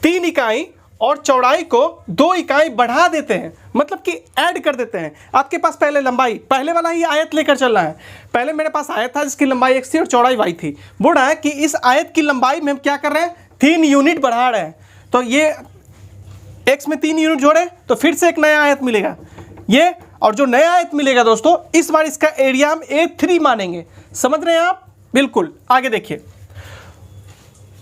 3 इकाई और चौड़ाई को 2 इकाई बढ़ा देते हैं, मतलब कि ऐड कर देते हैं। आपके पास पहले लंबाई, पहले वाला ही आयत लेकर चलना है। पहले मेरे पास आयत था जिसकी लंबाई x थी और चौड़ाई y थी। बोल रहा है कि इस आयत की लंबाई में हम क्या कर रहे हैं, 3 यूनिट बढ़ा रहे हैं। तो ये x में 3 यूनिट जोड़े तो फिर से एक नया आयत मिलेगा ये, और जो नया आयत मिलेगा दोस्तों इस बार इसका एरिया हम A3 मानेंगे। समझ रहे हैं आप? बिल्कुल। आगे देखिए,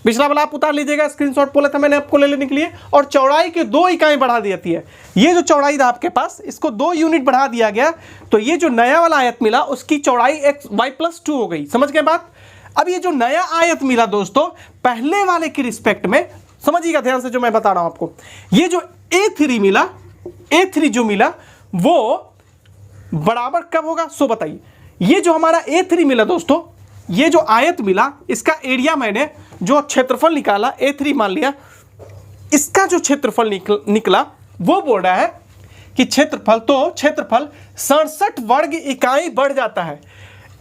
पिछला वाला आप उतार लीजिएगा, स्क्रीनशॉट बोला था मैंने आपको ले लेने के लिए। और चौड़ाई की 2 इकाई बढ़ा दी जाती है। ये जो चौड़ाई था आपके पास, इसको 2 यूनिट बढ़ा दिया गया, तो ये जो नया वाला आयत मिला उसकी चौड़ाई y+2 हो गई। समझ गए बात? अब ये जो नया आयत मिला दोस्तों पहले वाले की रिस्पेक्ट में, समझिएगा ध्यान से जो मैं बता रहा हूं आपको, ये जो A3 मिला, A3 जो मिला वो बराबर कब होगा? सो बताइए, ये जो हमारा A3 मिला दोस्तों, ये जो आयत मिला इसका एरिया मैंने जो क्षेत्रफल निकाला A3 मान लिया, इसका जो क्षेत्रफल निकला वो बोल रहा है कि क्षेत्रफल 67 वर्ग इकाई बढ़ जाता है।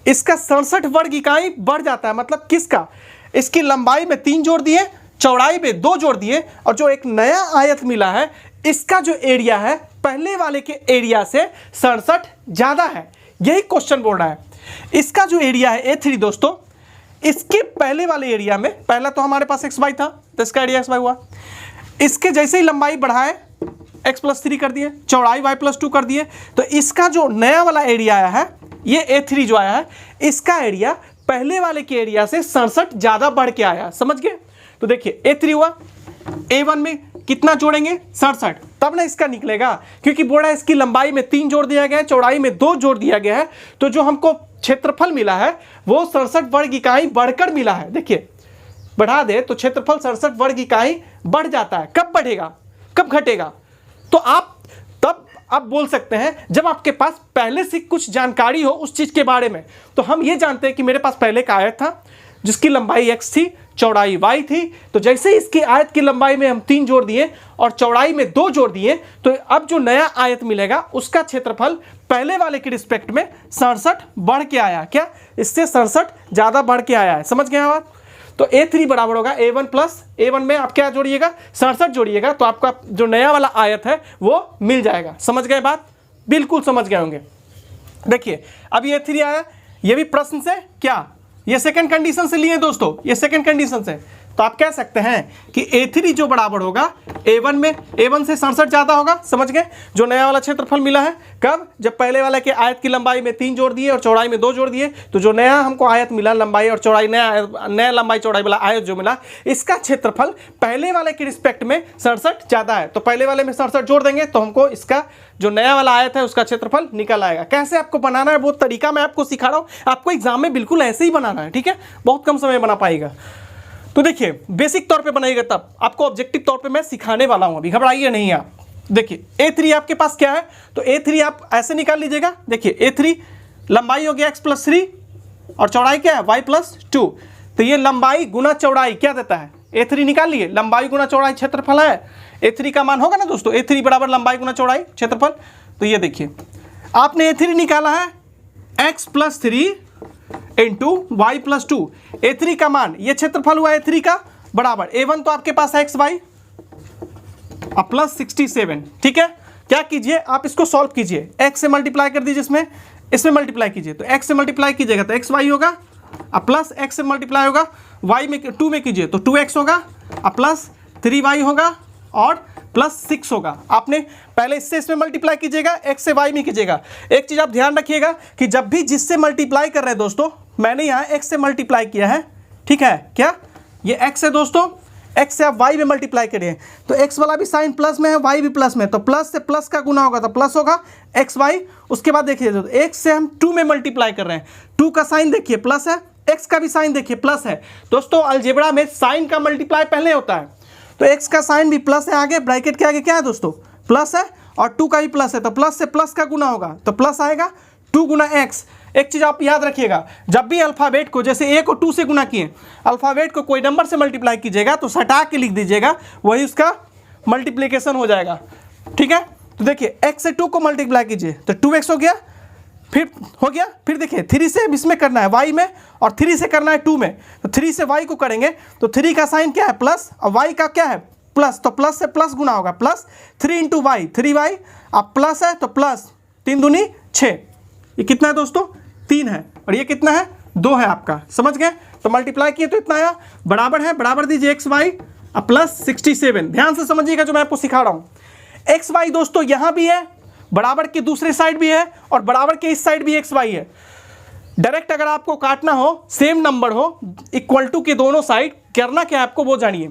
इसका 67 वर्ग इकाई बढ़ जाता है, मतलब किसका? इसकी लंबाई में 3 जोड़ दिए, चौड़ाई में 2 जोड़ दिए, और जो एक नया आयत मिला है इसका जो एरिया है पहले वाले के एरिया से 67 ज्यादा है। यही क्वेश्चन बोल रहा है। इसका जो एरिया है A3 दोस्तों, इसके पहले वाले एरिया में, पहला तो हमारे पास xy था तो इसका एरिया xy हुआ। इसके जैसे ही लंबाई बढ़ाए x+3 कर दिए, चौड़ाई y+2 कर दिए, तो इसका जो नया वाला एरिया आया है, ये A3 जो आया है, इसका एरिया पहले वाले के एरिया से 67 ज्यादा बढ़ के आया। समझ गए? तो देखिए A3 हुआ, A1 में कितना जोड़ेंगे? 67, तब ना इसका निकलेगा, क्योंकि बोला इसकी लंबाई में 3 जोड़ दिया गया है, चौड़ाई में 2 जोड़ दिया गया है, तो जो हमको क्षेत्रफल मिला है वो 67 वर्ग इकाई बढ़कर मिला है। देखिए बढ़ा दे तो क्षेत्रफल 67 वर्ग इकाई बढ़ जाता है। कब बढ़ेगा, कब घटेगा? तो आप तब आप बोल सकते हैं जब आपके पास पहले से कुछ जानकारी हो उस चीज के बारे में। तो हम ये जानते हैं कि मेरे पास पहले का आयत था जिसकी लंबाई x थी, चौड़ाई y थी, तो जैसे इसकी आयत की लंबाई में हम 3 जोड़ दिए और चौड़ाई में 2 जोड़ दिए, तो अब जो नया आयत मिलेगा उसका क्षेत्रफल पहले वाले के रिस्पेक्ट में 67 बढ़ के आया। क्या? इससे 67 ज्यादा बढ़ के आया है। समझ गए आप? तो A3 बराबर होगा A1 प्लस A1 में आप क्या जोड़िएगा? 67 जोड़िएगा, तो आपका जो नया वाला आयत है वो मिल जाएगा। समझ गए बात? बिल्कुल समझ गए होंगे। देखिए अब ये A3 आया, ये भी प्रश्न से क्या, ये सेकंड कंडीशन से लिए दोस्तों, ये सेकंड कंडीशन से। तो आप कह सकते हैं कि A3 जो बराबर होगा A1 में, A1 से 67 ज्यादा होगा। समझ गए? जो नया वाला क्षेत्रफल मिला है कब? जब पहले वाले के आयत की लंबाई में 3 जोड़ दिए और चौड़ाई में 2 जोड़ दिए, तो जो नया हमको आयत मिला लंबाई और चौड़ाई, नया लंबाई चौड़ाई वाला आयत जो मिला, इसका क्षेत्रफल पहले वाले के रिस्पेक्ट में 67 ज्यादा है। तो पहले वाले में 67 जोड़ देंगे तो हमको इसका जो नया वाला आयत है उसका क्षेत्रफल निकल आएगा। कैसे आपको बनाना है वो तरीका मैं आपको सिखा रहा हूं, आपको एग्जाम में बिल्कुल ऐसे ही बनाना है। ठीक है? बहुत कम समय बना पाएगा। तो देखिए बेसिक तौर पे बनाइएगा, तब आपको ऑब्जेक्टिव तौर पे मैं सिखाने वाला हूं, अभी घबराइए नहीं आप। देखिए A3 आपके पास क्या है, तो A3 आप ऐसे निकाल लीजिएगा। देखिए A3 लंबाई हो गया x+3 और चौड़ाई क्या है y+2, तो ये लंबाई गुना चौड़ाई क्या देता है? A3 निकाल लिए, लंबाई गुना चौड़ाई क्षेत्रफल है। A3 का मान होगा ना दोस्तों, A3 बराबर लंबाई गुना चौड़ाई क्षेत्रफल। तो ये देखिए आपने A3 निकाला है x+3 इंटू y+2, A3 का मान, ये क्षेत्रफल हुआ A3 का, बराबर A1 तो आपके पास है xy प्लस 67। ठीक है? क्या कीजिए आप इसको सॉल्व कीजिए, x से मल्टीप्लाई कर दीजिए, इसमें मल्टीप्लाई कीजिए, तो x से मल्टीप्लाई कीजिएगा तो xy होगा, प्लस x से मल्टीप्लाई होगा y में 2 में कीजिए तो 2x होगा, प्लस 3y होगा और प्लस 6 होगा। आपने पहले इससे मल्टीप्लाई कीजिएगा, x से y में कीजिएगा। एक चीज आप ध्यान रखिएगा कि जब भी जिससे मल्टीप्लाई कर रहे हैं दोस्तों, मैंने यहाँ x से मल्टीप्लाई किया है। ठीक है? क्या ये x है दोस्तों, x से आप y में मल्टीप्लाई करिए तो x वाला भी साइन प्लस में है, y भी प्लस में, तो प्लस से प्लस का गुना होगा तो प्लस होगा xy। उसके बाद देखिए तो x से हम 2 में मल्टीप्लाई कर रहे हैं, 2 का साइन देखिए प्लस है, x का भी साइन देखिए प्लस है। दोस्तों अलजेब्रा में साइन का मल्टीप्लाई पहले होता है, तो x का साइन भी प्लस है, आगे ब्रैकेट के आगे क्या है दोस्तों? प्लस है, और 2 का भी प्लस है, तो प्लस से प्लस का गुना होगा तो प्लस आएगा 2 गुना x। एक चीज आप याद रखिएगा, जब भी अल्फाबेट को, जैसे a को 2 से गुना किए, अल्फाबेट को कोई नंबर से मल्टीप्लाई कीजिएगा तो सटा के लिख दीजिएगा, वही उसका मल्टीप्लिकेशन हो जाएगा। ठीक है? तो देखिए x से 2 को मल्टीप्लाई कीजिए तो 2x हो गया, फिर हो गया, फिर देखिए 3 से इसमें करना है y में और 3 से करना है 2 में, तो 3 से y को करेंगे तो 3 का साइन क्या है? प्लस, और y का क्या है? प्लस, तो प्लस से प्लस गुना होगा, प्लस 3 इंटू वाई, 3y, अब प्लस है तो प्लस 3 दूनी 6, ये कितना है दोस्तों 3 है, और ये कितना है 2 है आपका, समझ गए। तो मल्टीप्लाई किए तो इतना आया, बराबर है, बराबर दीजिए एक्स वाई अब प्लस 67। ध्यान से समझिएगा जो मैं आपको सिखा रहा हूं। एक्स वाई दोस्तों यहां भी है, बराबर के दूसरे साइड भी है, और बराबर के इस साइड भी एक्स वाई है। डायरेक्ट अगर आपको काटना हो, सेम नंबर हो, इक्वल टू के दोनों साइड, करना क्या है आपको वो जानिए।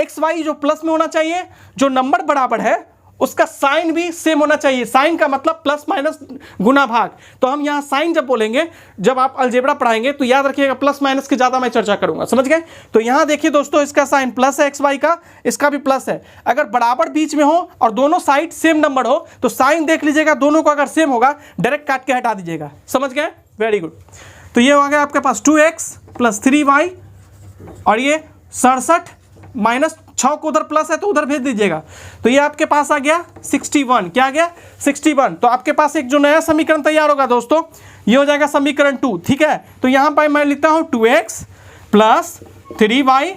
एक्स वाई जो प्लस में होना चाहिए, जो नंबर बराबर है उसका साइन भी सेम होना चाहिए। साइन का मतलब प्लस माइनस गुना भाग। तो हम यहाँ साइन जब बोलेंगे, जब आप अलजेब्रा पढ़ाएंगे तो याद रखिएगा प्लस माइनस की ज्यादा मैं चर्चा करूंगा, समझ गए। तो यहाँ देखिए दोस्तों, इसका साइन प्लस है, एक्स वाई का, इसका भी प्लस है। अगर बराबर बीच में हो और दोनों साइड सेम नंबर हो तो साइन देख लीजिएगा, दोनों को अगर सेम होगा डायरेक्ट काट के हटा दीजिएगा, समझ गए, वेरी गुड। तो ये हो गया आपके पास 2x प्लस 3y, और ये 67 माइनस 6 को उधर प्लस है तो उधर भेज दीजिएगा। तो ये आपके पास आ गया 61, क्या आ गया 61। तो आपके पास एक जो नया समीकरण तैयार होगा दोस्तों, ये हो जाएगा समीकरण 2, ठीक है। तो यहां पर मैं लिखता हूं 2x प्लस 3y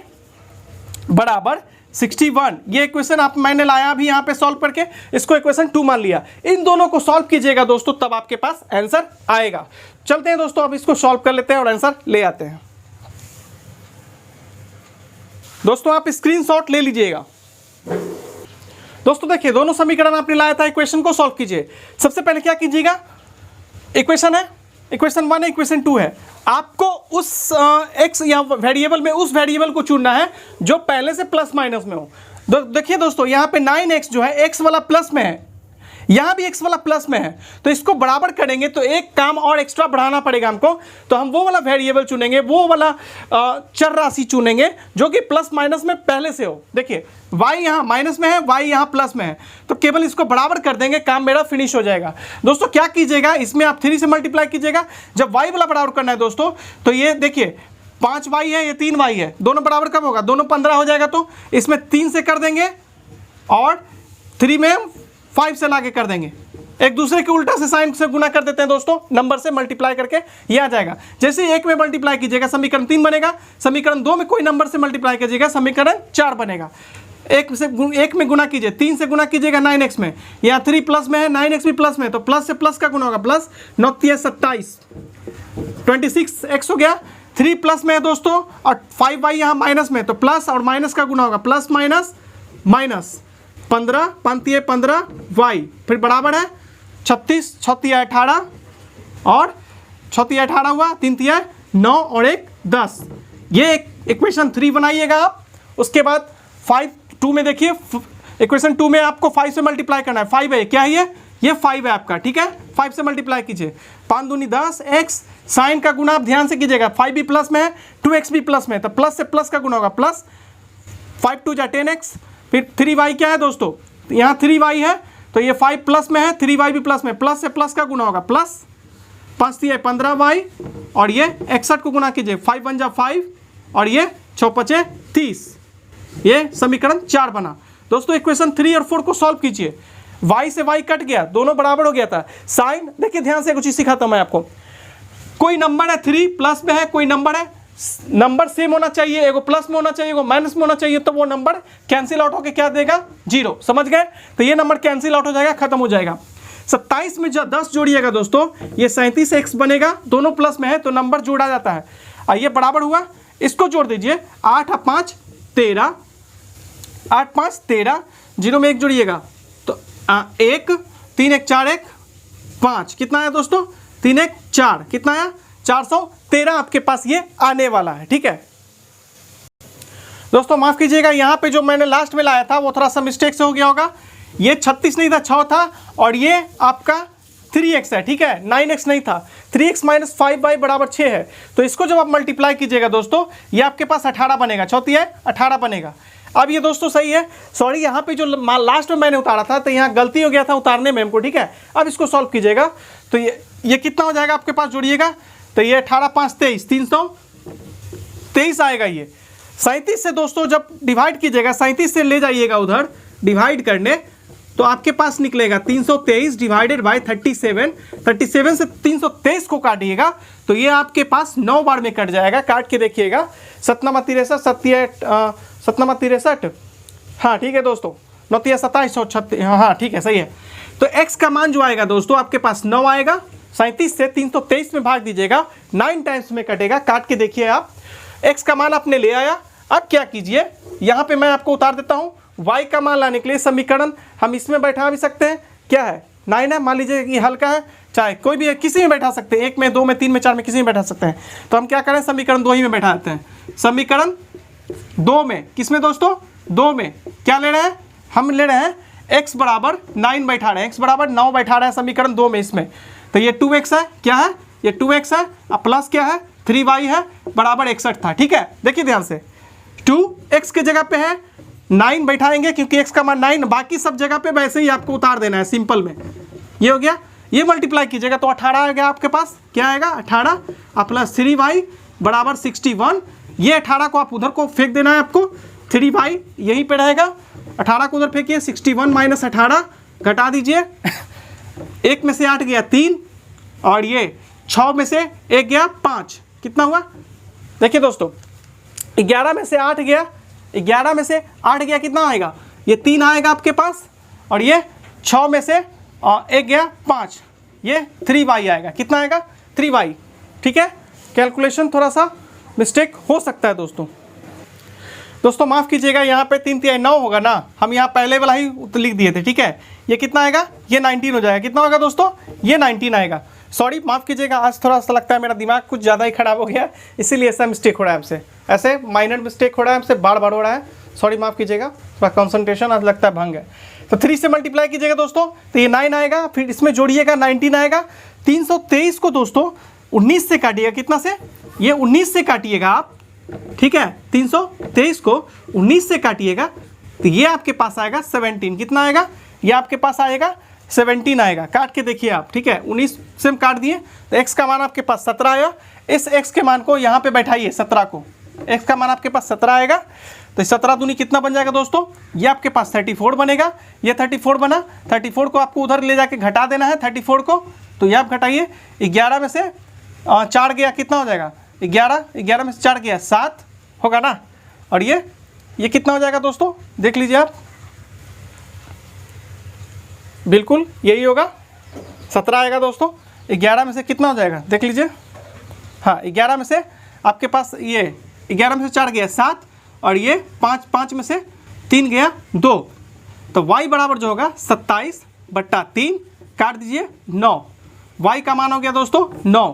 बराबर 61। ये इक्वेशन आप मैंने लाया अभी यहां पे सॉल्व करके, इसको इक्वेशन 2 मान लिया। इन दोनों को सॉल्व कीजिएगा दोस्तों, तब आपके पास आंसर आएगा। चलते हैं दोस्तों, अब इसको सॉल्व कर लेते हैं और आंसर ले आते हैं। दोस्तों आप स्क्रीनशॉट ले लीजिएगा। दोस्तों देखिए, दोनों समीकरण आपने लाया था, इक्वेशन को सॉल्व कीजिए। सबसे पहले क्या कीजिएगा, इक्वेशन है, इक्वेशन 1 है, इक्वेशन 2 है, आपको उस एक्स या वेरिएबल में उस वेरिएबल को चुनना है जो पहले से प्लस माइनस में हो। देखिए दोस्तों, यहाँ पे 9x जो है एक्स वाला प्लस में है, यहाँ भी एक्स वाला प्लस में है, तो इसको बराबर करेंगे तो एक काम और एक्स्ट्रा बढ़ाना पड़ेगा हमको। तो हम वो वाला वेरिएबल चुनेंगे, वो वाला चर राशि चुनेंगे जो कि प्लस माइनस में पहले से हो। देखिए y यहाँ माइनस में है, y यहाँ प्लस में है, तो केवल इसको बराबर कर देंगे, काम मेरा फिनिश हो जाएगा। दोस्तों क्या कीजिएगा, इसमें आप 3 से मल्टीप्लाई कीजिएगा। जब y वाला बराबर करना है दोस्तों, तो ये देखिए 5y है, ये 3y है, दोनों बराबर कब होगा, दोनों 15 हो जाएगा। तो इसमें 3 से कर देंगे और 3 में 5 से लाके कर देंगे, एक दूसरे के उल्टा से साइन से गुना कर देते हैं दोस्तों, नंबर से मल्टीप्लाई करके ये आ जाएगा। जैसे एक में मल्टीप्लाई कीजिएगा समीकरण 3 बनेगा, समीकरण 2 में कोई नंबर से मल्टीप्लाई कीजिएगा समीकरण 4 बनेगा। एक में गुना कीजिए, 3 से गुना कीजिएगा 9x में, यहाँ 3 प्लस में है, 9x भी प्लस में, तो प्लस से प्लस का गुना होगा, प्लस 9 27, 26x हो गया। 3 प्लस में है दोस्तों और 5y यहाँ माइनस में, तो प्लस और माइनस का गुना होगा, प्लस माइनस माइनस 15, 5 15 y, फिर बराबर है 36, 6 18 और 6 18 हुआ, 3 9 और 1 10। ये इक्वेशन 3 बनाइएगा आप। उसके बाद 5 2 में देखिए, इक्वेशन 2 में आपको 5 से मल्टीप्लाई करना है, 5 है, क्या है ये 5 है आपका, ठीक है। 5 से मल्टीप्लाई कीजिए, 5 दूनी 10 x, साइन का गुना आप ध्यान से कीजिएगा, 5 भी प्लस में है, 2x भी प्लस में है, तो प्लस से प्लस का गुना होगा, प्लस 5 2 10x, फिर 3y क्या है दोस्तों, यहाँ 3y है, तो ये 5 प्लस में है, 3y भी प्लस में, प्लस से प्लस का गुना होगा, प्लस 5 15y, और ये 61 को गुना कीजिए, 5 1 जा 5 और ये 6 5 30। ये समीकरण 4 बना। दोस्तों इक्वेशन 3 और 4 को सॉल्व कीजिए, y से y कट गया, दोनों बराबर हो गया था। साइन देखिए, ध्यान से कुछ चीज सिखाता हूं मैं आपको। कोई नंबर है 3 प्लस में है, कोई नंबर है, नंबर सेम होना चाहिए, एगो प्लस में होना चाहिए, एगो माइनस में होना चाहिए, तो वो नंबर कैंसिल आउट होकर क्या देगा, 0, समझ गए। तो ये नंबर कैंसिल आउट हो जाएगा, खत्म हो जाएगा। 27 में जब 10 जोड़िएगा दोस्तों, ये 37x बनेगा, दोनों प्लस में है तो नंबर जोड़ा जाता है, और ये बराबर हुआ, इसको जोड़ दीजिए, 8 और 5 13, 8 5 13, 0 में 1 जोड़िएगा तो 1, 3 1 4 1 5, कितना है दोस्तों, 3 1 4, कितना है 413 आपके पास ये आने वाला है, ठीक है। दोस्तों माफ कीजिएगा, यहाँ पे जो मैंने लास्ट में लाया था वो थोड़ा सा मिस्टेक से हो गया होगा, ये 36 नहीं था, 6 था, और ये आपका 3x है, ठीक है, 9x नहीं था। 3x माइनस 5y बराबर 6 है, तो इसको जब आप मल्टीप्लाई कीजिएगा दोस्तों, ये आपके पास 18 बनेगा, 4 18 बनेगा। अब ये दोस्तों सही है, सॉरी यहाँ पे जो लास्ट में मैंने उतारा था तो यहाँ गलती हो गया था उतारने में हमको, ठीक है। अब इसको सॉल्व कीजिएगा तो ये कितना हो जाएगा आपके पास, जोड़िएगा तो ये 18 5 23, 323 आएगा। ये 37 से दोस्तों जब डिवाइड कीजिएगा, 37 से ले जाइएगा उधर डिवाइड करने, तो आपके पास निकलेगा 323 डिवाइडेड बाय 37। 37 से 323 को काटिएगा तो ये आपके पास 9 बार में कट जाएगा। काट के देखिएगा, 7 63 7 63 हाँ ठीक है दोस्तों, 9 तिया 27, 136, हाँ ठीक है सही है। तो x का मान जो आएगा दोस्तों आपके पास 9 आएगा। 37 से 323 में भाग दीजिएगा, 9 टाइम्स में कटेगा, काट के देखिए आप। x का मान आपने ले आया। अब क्या कीजिए, यहाँ पे मैं आपको उतार देता हूँ। y का मान लाने के लिए समीकरण हम इसमें बैठा भी सकते हैं, क्या है 9 है, मान लीजिए कि हल्का है, चाहे कोई भी किसी में बैठा सकते हैं, 1 में 2 में 3 में 4 में किसी में बैठा सकते हैं। तो हम क्या करें, समीकरण 2 ही में बैठा देते हैं। समीकरण 2 में, किस में दोस्तों, 2 में क्या ले रहे हैं, हम ले रहे हैं x बराबर 9 बैठा रहे हैं, x बराबर 9 बैठा रहे हैं समीकरण 2 में इसमें। तो ये 2x है, क्या है ये 2x है, अब प्लस क्या है 3y है, बराबर 61 था। ठीक है, देखिए ध्यान से, 2x की जगह पे है 9 बैठाएंगे क्योंकि x का मान 9, बाकी सब जगह पे वैसे ही आपको उतार देना है सिंपल में। ये हो गया, ये मल्टीप्लाई कीजिएगा तो 18 आएगा आपके पास, क्या आएगा 18 प्लस 3y बराबर 61। ये 18 को आप उधर को फेंक देना है आपको, 3y यहीं पे रहेगा, 18 को उधर फेंकिए, 61 माइनस 18 घटा दीजिए, 1 में से 8 गया 3, और ये 6 में से 1 गया 5, कितना हुआ देखिए दोस्तों, 11 में से 8 गया, 11 में से 8 गया, कितना आएगा ये 3 आएगा आपके पास, और ये 6 में से 1 गया 5, ये 3y आएगा, कितना आएगा 3y। ठीक है, कैलकुलेशन थोड़ा सा मिस्टेक हो सकता है दोस्तों माफ़ कीजिएगा, यहाँ पे 3 तिहाई 9 होगा ना, हम यहाँ पहले वाला ही लिख दिए थे। ठीक है, ये कितना आएगा, ये 19 हो जाएगा, कितना होगा दोस्तों, ये 19 आएगा। सॉरी माफ़ कीजिएगा, आज थोड़ा सा लगता है मेरा दिमाग कुछ ज़्यादा ही खराब हो गया, इसीलिए ऐसा मिस्टेक हो रहा है हमसे, ऐसे माइनर मिस्टेक हो रहा है हमसे, बार बार हो रहा है, सॉरी माफ़ कीजिएगा, थोड़ा कॉन्सेंट्रेशन आज लगता है भंग है। तो 3 से मल्टीप्लाई कीजिएगा दोस्तों, तो ये 9 आएगा, फिर इसमें जोड़िएगा 19 आएगा। 323 को दोस्तों 19 से काटिएगा, कितना से, ये 19 से काटिएगा आप, ठीक है, 323 को 19 से काटिएगा तो ये आपके पास आएगा 17, कितना आएगा, ये आपके पास आएगा 17 आएगा, काट के देखिए आप। ठीक है, 19 से हम काट दिए तो x का मान आपके पास 17 आया, इस x के मान को यहाँ पे बैठाइए 17 को, x का मान आपके पास 17 आएगा, तो 17 दूनी कितना बन जाएगा दोस्तों, ये आपके पास 34 बनेगा, ये 34 बना, 34 को आपको उधर ले जाके घटा देना है 34 को, तो ये आप घटाइए, 11 में से 4 गया, कितना हो जाएगा 11 में से 4 गया 7 होगा ना, और ये कितना हो जाएगा दोस्तों, देख लीजिए आप, बिल्कुल यही होगा 17 आएगा दोस्तों। 11 में से कितना हो जाएगा देख लीजिए, हाँ 11 में से आपके पास ये 11 में से 4 गया 7, और ये 5 में से 3 गया 2, तो y बराबर जो होगा 27/3, काट दीजिए 9, y का मान हो गया दोस्तों 9,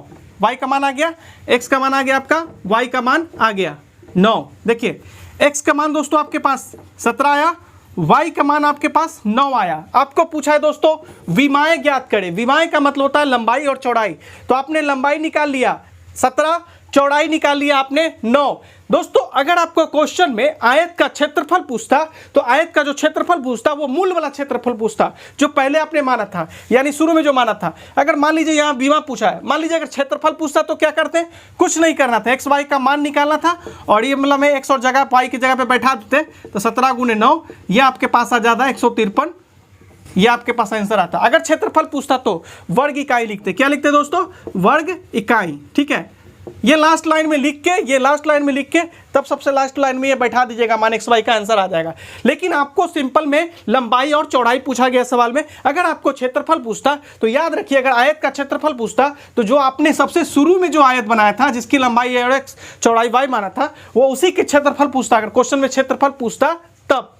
y का मान आ गया, x का मान आ गया आपका, y का मान आ गया 9। देखिए x का मान दोस्तों आपके पास 17 आया, y का मान आपके पास 9 आया। आपको पूछा है दोस्तों विमाएं ज्ञात करें, विमाएं का मतलब होता है लंबाई और चौड़ाई, तो आपने लंबाई निकाल लिया 17, चौड़ाई निकाल लिया आपने 9। दोस्तों अगर आपको क्वेश्चन में आयत का क्षेत्रफल पूछता, तो आयत का जो क्षेत्रफल पूछता वो मूल वाला क्षेत्रफल पूछता जो पहले आपने माना था, यानी शुरू में जो माना था। अगर मान लीजिए यहाँ विमा पूछा है, मान लीजिए अगर क्षेत्रफल पूछता तो क्या करते हैं, कुछ नहीं करना था, एक्स वाई का मान निकालना था, और ये मतलब एक्स और जगह वाई की जगह पे बैठा देते, तो 17 गुने 9 ये आपके पास आ जाता है 153, ये आपके पास आंसर आता। अगर क्षेत्रफल पूछता तो वर्ग इकाई लिखते, क्या लिखते दोस्तों, वर्ग इकाई। ठीक है, ये लास्ट लाइन में लिख के, ये लास्ट लाइन में लिख के तब सबसे लास्ट लाइन में ये बैठा दीजिएगा, मान एक्स वाई का आंसर आ जाएगा। लेकिन आपको सिंपल में लंबाई और चौड़ाई पूछा गया सवाल में। अगर आपको क्षेत्रफल पूछता तो याद रखिए, अगर आयत का क्षेत्रफल पूछता तो जो आपने सबसे शुरू में जो आयत बनाया था जिसकी लंबाई और एक्स चौड़ाई वाई माना था, वो उसी के क्षेत्रफल पूछता। अगर क्वेश्चन में क्षेत्रफल पूछता तब।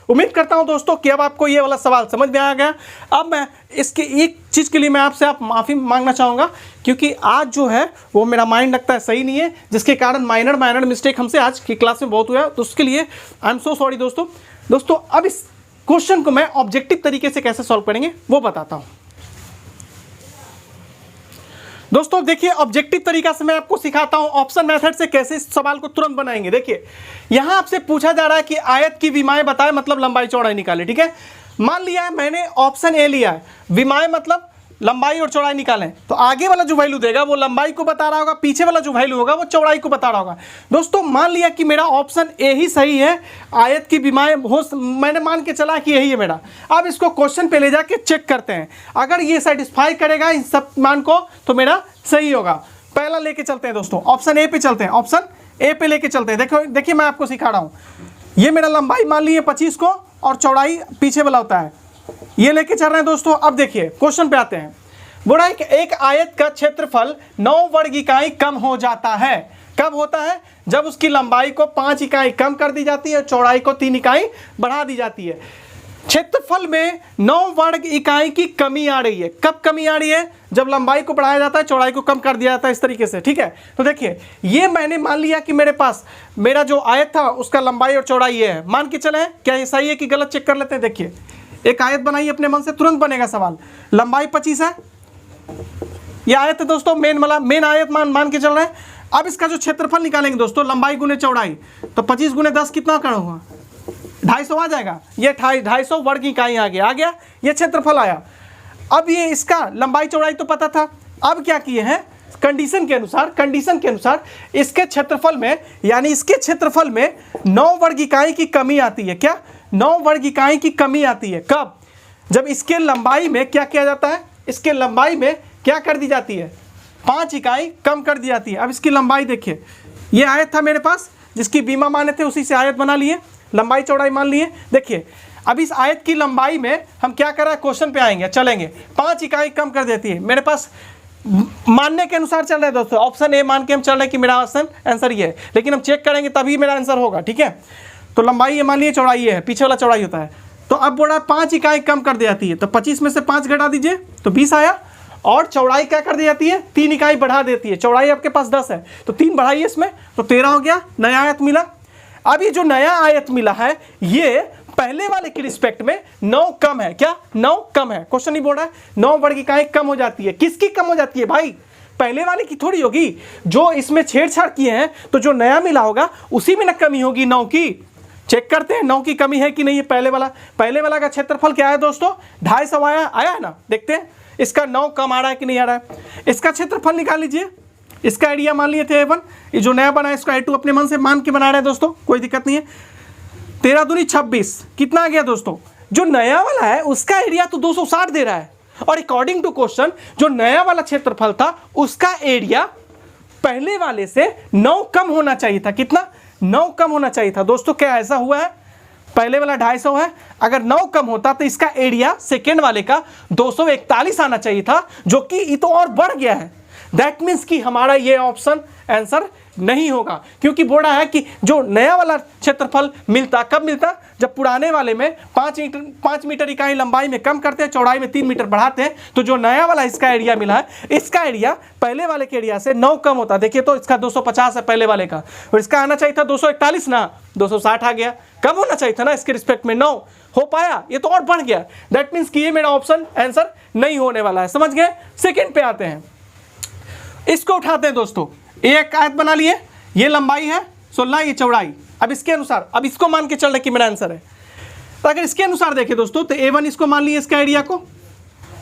उम्मीद करता हूं दोस्तों कि अब आपको ये वाला सवाल समझ में आ गया। अब मैं इसके एक चीज़ के लिए मैं आपसे माफ़ी मांगना चाहूँगा, क्योंकि आज जो है वो मेरा माइंड लगता है सही नहीं है, जिसके कारण माइनर मिस्टेक हमसे आज की क्लास में बहुत हुआ, तो उसके लिए आई एम सो सॉरी दोस्तों। अब इस क्वेश्चन को मैं ऑब्जेक्टिव तरीके से कैसे सॉल्व करेंगे वो बताता हूँ। दोस्तों देखिए, ऑब्जेक्टिव तरीका से मैं आपको सिखाता हूं ऑप्शन मेथड से कैसे इस सवाल को तुरंत बनाएंगे। देखिए यहां आपसे पूछा जा रहा है कि आयत की विमाएं बताएं, मतलब लंबाई चौड़ाई निकालें। ठीक है, मान लिया है मैंने ऑप्शन ए लिया है, विमाएं मतलब लंबाई और चौड़ाई निकालें, तो आगे वाला जो वैल्यू देगा वो लंबाई को बता रहा होगा, पीछे वाला जो वैल्यू होगा वो चौड़ाई को बता रहा होगा। दोस्तों मान लिया कि मेरा ऑप्शन ए ही सही है, आयत की विमाएं मैंने मान के चला कि यही है मेरा। अब इसको क्वेश्चन पे ले जाके चेक करते हैं, अगर ये सेटिस्फाई करेगा इन सब मान को तो मेरा सही होगा। पहला लेके चलते हैं दोस्तों, ऑप्शन ए पे चलते हैं, ऑप्शन ए पे लेके चलते हैं। देखिए मैं आपको सिखा रहा हूँ, ये मेरा लंबाई मान लीजिए 25 को और चौड़ाई पीछे वाला होता है, ये लेके चल रहे हैं दोस्तों। अब देखिए क्वेश्चन पे आते हैं। बोला एक आयत का क्षेत्रफल 9 वर्ग इकाई कम हो जाता है। कब होता है? जब उसकी लंबाई को 5 इकाई कम कर दी जाती है, चौड़ाई को 3 इकाई बढ़ा दी जाती है। क्षेत्रफल में 9 वर्ग इकाई की कमी आ रही है। कब कमी आ रही है? जब लंबाई को बढ़ाया जाता है, चौड़ाई को कम कर दिया जाता है, इस तरीके से। ठीक है, तो देखिए ये मैंने मान लिया कि मेरे पास मेरा जो आयत था उसका लंबाई और चौड़ाई ये है। मान के चले, क्या ये सही है कि गलत, चेक कर लेते हैं। देखिए एक आयत बनाइए अपने मन से, तुरंत बनेगा सवाल। लंबाई 25 है, ये आयत है दोस्तों, मेन आयत मान के चल रहे हैं। अब इसका जो क्षेत्रफल निकालेंगे दोस्तों, लंबाई गुने चौड़ाई, तो 25 गुने 10 कितना करूँगा? 250 आ जाएगा। ये 250 वर्ग इकाई आ गया, ये क्षेत्रफल आया। अब ये इसका लंबाई चौड़ाई तो पता था, अब क्या किए हैं, कंडीशन के अनुसार इसके क्षेत्रफल में, यानी इसके क्षेत्रफल में 9 वर्ग इकाई की कमी आती है। क्या? 9 वर्ग इकाई की कमी आती है। कब? जब इसके लंबाई में क्या किया जाता है, इसके लंबाई में क्या कर दी जाती है, 5 इकाई कम कर दी जाती है। अब इसकी लंबाई देखिए, ये आयत था मेरे पास, जिसकी बीमा माने थे उसी से आयत बना लिए, लंबाई चौड़ाई मान लिए। देखिए अब इस आयत की लंबाई में हम क्या कर रहे हैं, क्वेश्चन पे आएंगे, चलेंगे। 5 इकाई कम कर देती है। मेरे पास मानने के अनुसार चल रहा है दोस्तों, ऑप्शन ए मान के हम चल रहे हैं कि मेरा आंसर ये है, लेकिन हम चेक करेंगे तभी मेरा आंसर होगा। ठीक है, तो लंबाई ये मान लिए, चौड़ाई ये है, पीछे वाला चौड़ाई होता है। तो अब बोला 5 इकाई कम कर दी जाती है, तो 25 में से 5 घटा दीजिए तो 20 आया। और चौड़ाई क्या कर दी जाती है, 3 इकाई बढ़ा देती है। चौड़ाई आपके पास 10 है, तो 3 बढ़ाइए इसमें, तो 13 हो गया, नया आयत मिला। अब ये जो नया आयत मिला है, ये पहले वाले के रिस्पेक्ट में 9 कम है। क्या? 9 कम है। क्वेश्चन ही बोल रहा है 9 वर्ग इकाई कम हो जाती है। किसकी कम हो जाती है भाई? पहले वाले की थोड़ी होगी। जो इसमें छेड़छाड़ किए हैं, तो जो नया मिला होगा उसी में ना कमी होगी 9 की। चेक करते हैं 9 की कमी है कि नहीं। है पहले वाला का क्षेत्रफल क्या है दोस्तों, 250 आया है ना। देखते हैं इसका 9 कम आ रहा है कि नहीं आ रहा है। इसका क्षेत्रफल निकाल लीजिए। इसका एरिया मान लिए थे A1, ये जो नया बना है इसका A2 अपने मन से मान के बना रहे हैं दोस्तों, कोई दिक्कत नहीं है। 13 दूनी 26, कितना आ गया दोस्तों? जो नया वाला है उसका एरिया तो 260 दे रहा है, और अकॉर्डिंग टू क्वेश्चन जो नया वाला क्षेत्रफल था उसका एरिया पहले वाले से 9 कम होना चाहिए था। कितना? 9 कम होना चाहिए था दोस्तों। क्या ऐसा हुआ है? पहले वाला 250 है, अगर 9 कम होता तो इसका एरिया सेकेंड वाले का 241 आना चाहिए था, जो कि ये तो और बढ़ गया है। दैट मीन्स कि हमारा ये ऑप्शन आंसर नहीं होगा, क्योंकि बोल रहा है कि जो नया वाला क्षेत्रफल मिलता, कब मिलता? जब पुराने वाले में 5 मीटर इकाई लंबाई में कम करते हैं, चौड़ाई में 3 मीटर बढ़ाते हैं, तो जो नया वाला इसका एरिया मिला है, इसका एरिया पहले वाले के एरिया से 9 कम होता। देखिए तो इसका 250 है पहले वाले का, और इसका आना चाहिए था 241 ना, 260 आ गया। कम होना चाहिए था ना इसके रिस्पेक्ट में, 9 हो पाया, ये तो और बढ़ गया। दैट मीन्स कि ये मेरा ऑप्शन आंसर नहीं होने वाला है। समझ गए? सेकेंड पे आते हैं, इसको उठाते हैं दोस्तों। एक आयत बना लिए, ये लंबाई है 16, ये चौड़ाई। अब इसके अनुसार, अब इसको मान के चल रहे कि मेरा आंसर है, तो अगर इसके अनुसार देखें दोस्तों, तो A1 इसको मान लिए, इसका एरिया को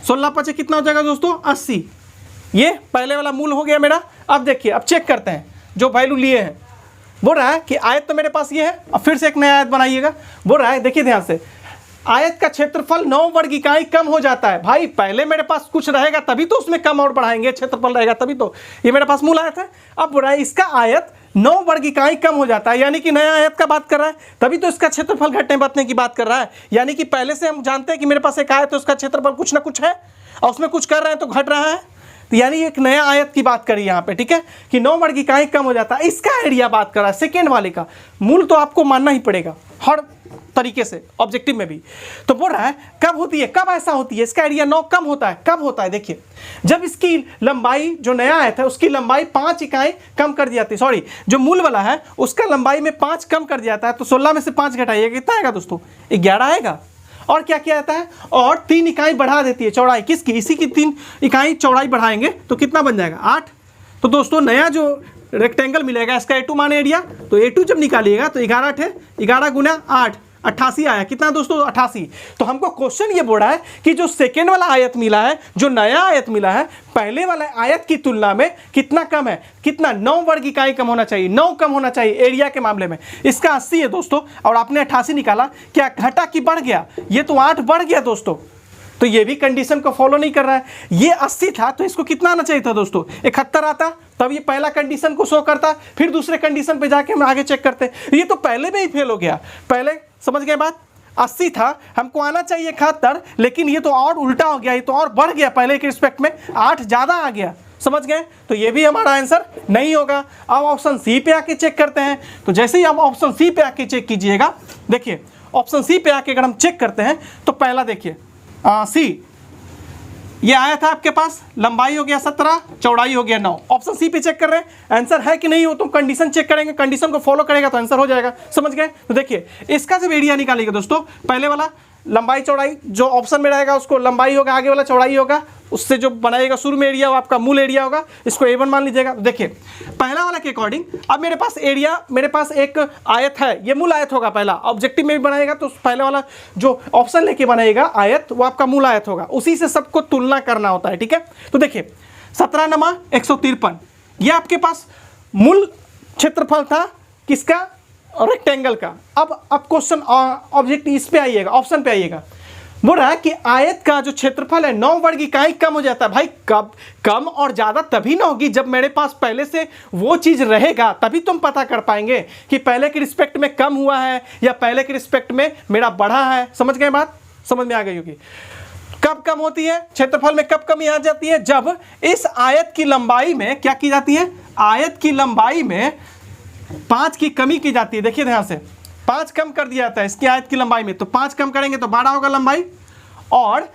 16 5 कितना हो जाएगा दोस्तों? 80। ये पहले वाला मूल हो गया मेरा। अब देखिए, अब चेक करते हैं जो वैल्यू लिए हैं। बोल रहा है कि आयत तो मेरे पास ये है, अब फिर से एक नया आयत बनाइएगा। बोल रहा है, देखिए ध्यान से, आयत का क्षेत्रफल 9 वर्ग इकाई कम हो जाता है। भाई पहले मेरे पास कुछ रहेगा तभी तो उसमें कम और बढ़ाएंगे, क्षेत्रफल रहेगा तभी तो। ये मेरे पास मूल आयत है। अब बोल रहा है इसका आयत 9 वर्ग इकाई कम हो जाता है, यानी कि नया आयत का बात कर रहा है, तभी तो इसका क्षेत्रफल घटने बढ़ने की बात कर रहा है। यानी कि पहले से हम जानते हैं कि मेरे पास एक आयत है, उसका क्षेत्रफल कुछ ना कुछ है, और उसमें कुछ कर रहे हैं तो घट रहा है। तो यानी एक नया आयत की बात करी यहाँ पे, ठीक है, कि 9 वर्ग इकाई कम हो जाता है। इसका एरिया बात कर रहा है सेकेंड वाले का। मूल तो आपको मानना ही पड़ेगा हर तरीके से, ऑब्जेक्टिव में भी। तो बोल रहा है कब होती है, कब ऐसा होती है, इसका एरिया 9 कम होता है। कब होता है? देखिए, जब इसकी लंबाई, जो नया आयत है उसकी लंबाई 5 इकाई कम कर दी जाती है। सॉरी, जो मूल वाला है उसका लंबाई में 5 कम कर दिया जाता है। तो 16 में से 5 घटाइएगा, कितना आएगा दोस्तों? 11 आएगा। और क्या किया जाता है? और 3 इकाई बढ़ा देती है चौड़ाई। किसकी? इसी की 3 इकाई चौड़ाई बढ़ाएंगे तो कितना बन जाएगा? 8। तो दोस्तों नया जो रेक्टेंगल मिलेगा इसका A2 माने एरिया, तो A2 जब निकालिएगा तो 11 थे, 11 गुना 8, 88 आया। कितना दोस्तों? 88। तो हमको क्वेश्चन ये बोल रहा है कि जो सेकेंड वाला आयत मिला है, जो नया आयत मिला है, पहले वाला आयत की तुलना में कितना कम है? कितना? 9 वर्ग इकाई कम होना चाहिए, 9 कम होना चाहिए एरिया के मामले में। इसका 80 है दोस्तों, और आपने 88 निकाला, क्या घटा कि बढ़ गया? ये तो 8 बढ़ गया दोस्तों। तो ये भी कंडीशन को फॉलो नहीं कर रहा है। ये 80 था तो इसको कितना आना चाहिए था दोस्तों? 71 आता, तब ये पहला कंडीशन को शो करता, फिर दूसरे कंडीशन पे जाके हम आगे चेक करते हैं। ये तो पहले में ही फेल हो गया। पहले समझ गए बात, 80 था, हमको आना चाहिए 71, लेकिन ये तो और उल्टा हो गया, ये तो और बढ़ गया, पहले के रिस्पेक्ट में 8 ज़्यादा आ गया। समझ गए, तो ये भी हमारा आंसर नहीं होगा। अब ऑप्शन सी पे आके चेक करते हैं। तो जैसे ही आप ऑप्शन सी पे आके चेक कीजिएगा, देखिए ऑप्शन सी पे आके अगर हम चेक करते हैं तो पहला देखिए सी, ये आया था आपके पास, लंबाई हो गया 17, चौड़ाई हो गया 9। ऑप्शन सी पे चेक कर रहे हैं, आंसर है कि नहीं हो, तो कंडीशन चेक करेंगे, कंडीशन को फॉलो करेगा तो आंसर हो जाएगा। समझ गए, तो देखिए इसका जब एरिया निकालिएगा दोस्तों, पहले वाला लंबाई चौड़ाई जो ऑप्शन में रहेगा उसको लंबाई होगा, आगे वाला चौड़ाई होगा, उससे जो बनाएगा शुरू में एरिया वो आपका मूल एरिया होगा, इसको A1 मान लीजिएगा। तो देखिए पहला वाला के अकॉर्डिंग अब मेरे पास एरिया, मेरे पास एक आयत है, ये मूल आयत होगा, पहला ऑब्जेक्टिव में भी बनाएगा तो पहले वाला जो ऑप्शन लेके बनाएगा आयत वो आपका मूल आयत होगा, उसी से सबको तुलना करना होता है। ठीक है, तो देखिए 17 नमा 153, ये आपके पास मूल क्षेत्रफल था किसका, रेक्टेंगल का। अब क्वेश्चन ऑब्जेक्ट इस पे आइएगा, ऑप्शन पे आइएगा, बोल रहा है कि आयत का जो क्षेत्रफल है 9 वर्ग इकाई कम हो जाता है। भाई कब कम और ज़्यादा तभी ना होगी जब मेरे पास पहले से वो चीज़ रहेगा, तभी तुम पता कर पाएंगे कि पहले के रिस्पेक्ट में कम हुआ है या पहले के रिस्पेक्ट में मेरा बढ़ा है। समझ गए बात, समझ में आ गई होगी। कब कम होती है क्षेत्रफल में, कब कमी आ जाती है, जब इस आयत की लंबाई में क्या की जाती है, आयत की लंबाई में 5 की कमी की जाती है। देखिए ध्यान से, 5 कम कर दिया जाता है इसकी आयत की लंबाई में, तो 5 कम करेंगे तो 12 होगा लंबाई, और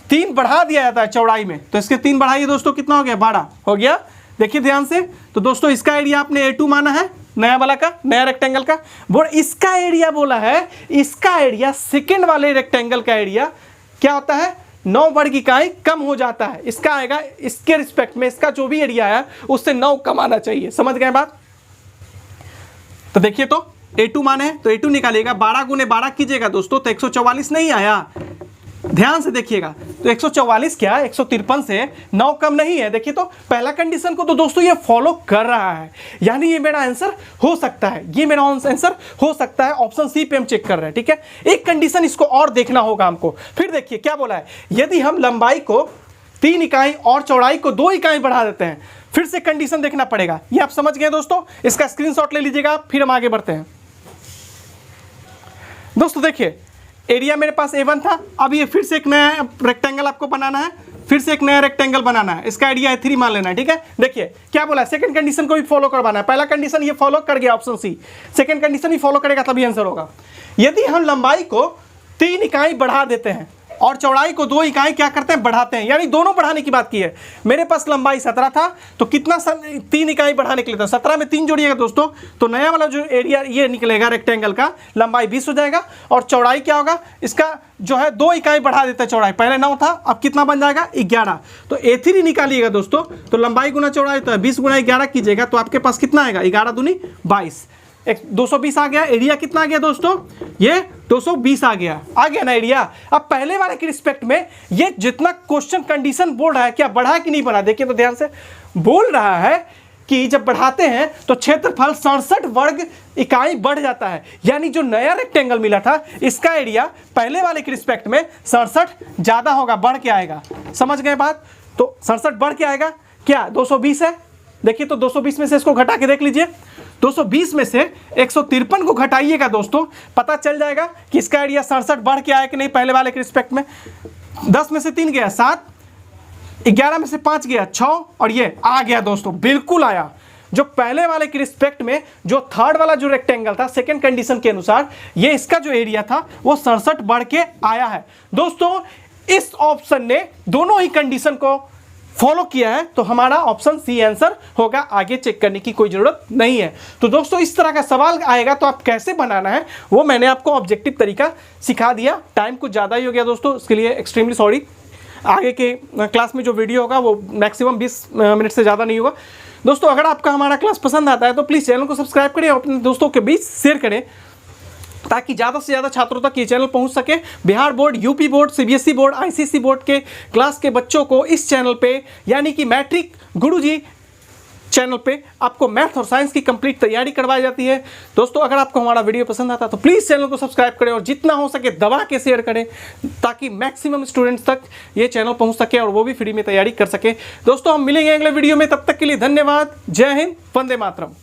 3 बढ़ा दिया जाता है चौड़ाई में, तो इसके 3 बढ़ाइए दोस्तों, कितना हो गया, 12 हो गया। देखिए ध्यान से, तो दोस्तों इसका एरिया आपने A2 माना है, नया वाला का, नया रेक्टेंगल का, बोल इसका एरिया बोला है, इसका एरिया सेकेंड वाले रेक्टेंगल का एरिया क्या होता है, 9 वर्ग इकाई कम हो जाता है। इसका आएगा इसके रिस्पेक्ट में, इसका जो भी एरिया है उससे 9 कम आना चाहिए। समझ गए बात, तो देखिए तो A2 माने है तो A2 निकालिएगा, 12 गुने 12 कीजिएगा दोस्तों तो 144 नहीं आया। ध्यान से देखिएगा, तो 144 क्या 153 से 9 कम नहीं है। देखिए तो पहला कंडीशन को तो दोस्तों ये फॉलो कर रहा है, यानी ये मेरा आंसर हो सकता है, ये मेरा आंसर हो सकता है। ऑप्शन सी पे हम चेक कर रहे हैं। ठीक है, एक कंडीशन इसको और देखना होगा हमको। फिर देखिए क्या बोला है, यदि हम लंबाई को 3 इकाई और चौड़ाई को 2 इकाई बढ़ा देते हैं, फिर से कंडीशन देखना पड़ेगा। ये आप समझ गए दोस्तों, इसका स्क्रीनशॉट ले लीजिएगा, फिर हम आगे बढ़ते हैं। दोस्तों देखिए एरिया मेरे पास A1 था, अब ये फिर से एक नया रेक्टेंगल आपको बनाना है, फिर से एक नया रेक्टेंगल बनाना है, इसका एरिया A3 मान लेना है। ठीक है, देखिए क्या बोला है, सेकंड कंडीशन को भी फॉलो करवाना है। पहला कंडीशन ये फॉलो कर गया ऑप्शन सी, सेकंड कंडीशन भी फॉलो करेगा तभी आंसर होगा। यदि हम लंबाई को 3 इकाई बढ़ा देते हैं और चौड़ाई को 2 इकाई क्या करते हैं, बढ़ाते हैं, यानी दोनों बढ़ाने की बात की है। मेरे पास लंबाई 17 था तो कितना 3 इकाई बढ़ाने के लिए था, 17 में 3 जोड़िएगा दोस्तों तो नया वाला जो एरिया ये निकलेगा रेक्टेंगल का, लंबाई 20 हो जाएगा, और चौड़ाई क्या होगा, इसका जो है 2 इकाई बढ़ा देते हैं चौड़ाई, पहले 9 था अब कितना बन जाएगा 11। तो A3 निकालिएगा दोस्तों, तो लंबाई गुना चौड़ाई तो 20 गुना 11 कीजिएगा तो आपके पास कितना आएगा, 11 दूनी 22, 220 आ गया। एरिया कितना आ गया दोस्तों, ये 220 आ गया ना एरिया। अब पहले वाले के रिस्पेक्ट में ये जितना क्वेश्चन कंडीशन बोल रहा है, क्या बढ़ा कि नहीं बढ़ा, देखिए तो ध्यान से, बोल रहा है कि जब बढ़ाते हैं तो क्षेत्रफल 67 वर्ग इकाई बढ़ जाता है, यानी जो नया रेक्टेंगल मिला था इसका एरिया पहले वाले के रिस्पेक्ट में 67 ज्यादा होगा, बढ़ के आएगा। समझ गए बात, तो 67 बढ़ के आएगा, क्या 220 है, देखिए तो 220 में से इसको घटा के देख लीजिए, 220 में से 153 को घटाइएगा दोस्तों, पता चल जाएगा कि इसका एरिया 67 बढ़ के आया कि नहीं पहले वाले के रिस्पेक्ट में। 10 में से 3 गया 7, 11 में से 5 गया 6, और ये आ गया दोस्तों, बिल्कुल आया। जो पहले वाले के रिस्पेक्ट में जो थर्ड वाला जो रेक्टेंगल था सेकंड कंडीशन के अनुसार, ये इसका जो एरिया था वो 67 बढ़ के आया है दोस्तों। इस ऑप्शन ने दोनों ही कंडीशन को फॉलो किया है, तो हमारा ऑप्शन सी आंसर होगा, आगे चेक करने की कोई जरूरत नहीं है। तो दोस्तों इस तरह का सवाल आएगा तो आप कैसे बनाना है वो मैंने आपको ऑब्जेक्टिव तरीका सिखा दिया। टाइम कुछ ज़्यादा ही हो गया दोस्तों, उसके लिए एक्सट्रीमली सॉरी। आगे के क्लास में जो वीडियो होगा वो मैक्सिमम 20 मिनट से ज़्यादा नहीं होगा। दोस्तों अगर आपका हमारा क्लास पसंद आता है तो प्लीज़ चैनल को सब्सक्राइब करें और अपने दोस्तों के बीच शेयर करें, ताकि ज़्यादा से ज़्यादा छात्रों तक ये चैनल पहुंच सके। Bihar board, UP board, CBSE board, ICSE board के क्लास के बच्चों को इस चैनल पे, यानी कि मैट्रिक गुरुजी चैनल पे आपको मैथ और साइंस की कंप्लीट तैयारी करवाई जाती है। दोस्तों अगर आपको हमारा वीडियो पसंद आता है तो प्लीज़ चैनल को सब्सक्राइब करें और जितना हो सके दबा के शेयर करें, ताकि मैक्सिमम स्टूडेंट्स तक ये चैनल पहुंच सके और वो भी फ्री में तैयारी कर सके। दोस्तों हम मिलेंगे अगले वीडियो में, तब तक के लिए धन्यवाद। जय हिंद, वंदे मातरम।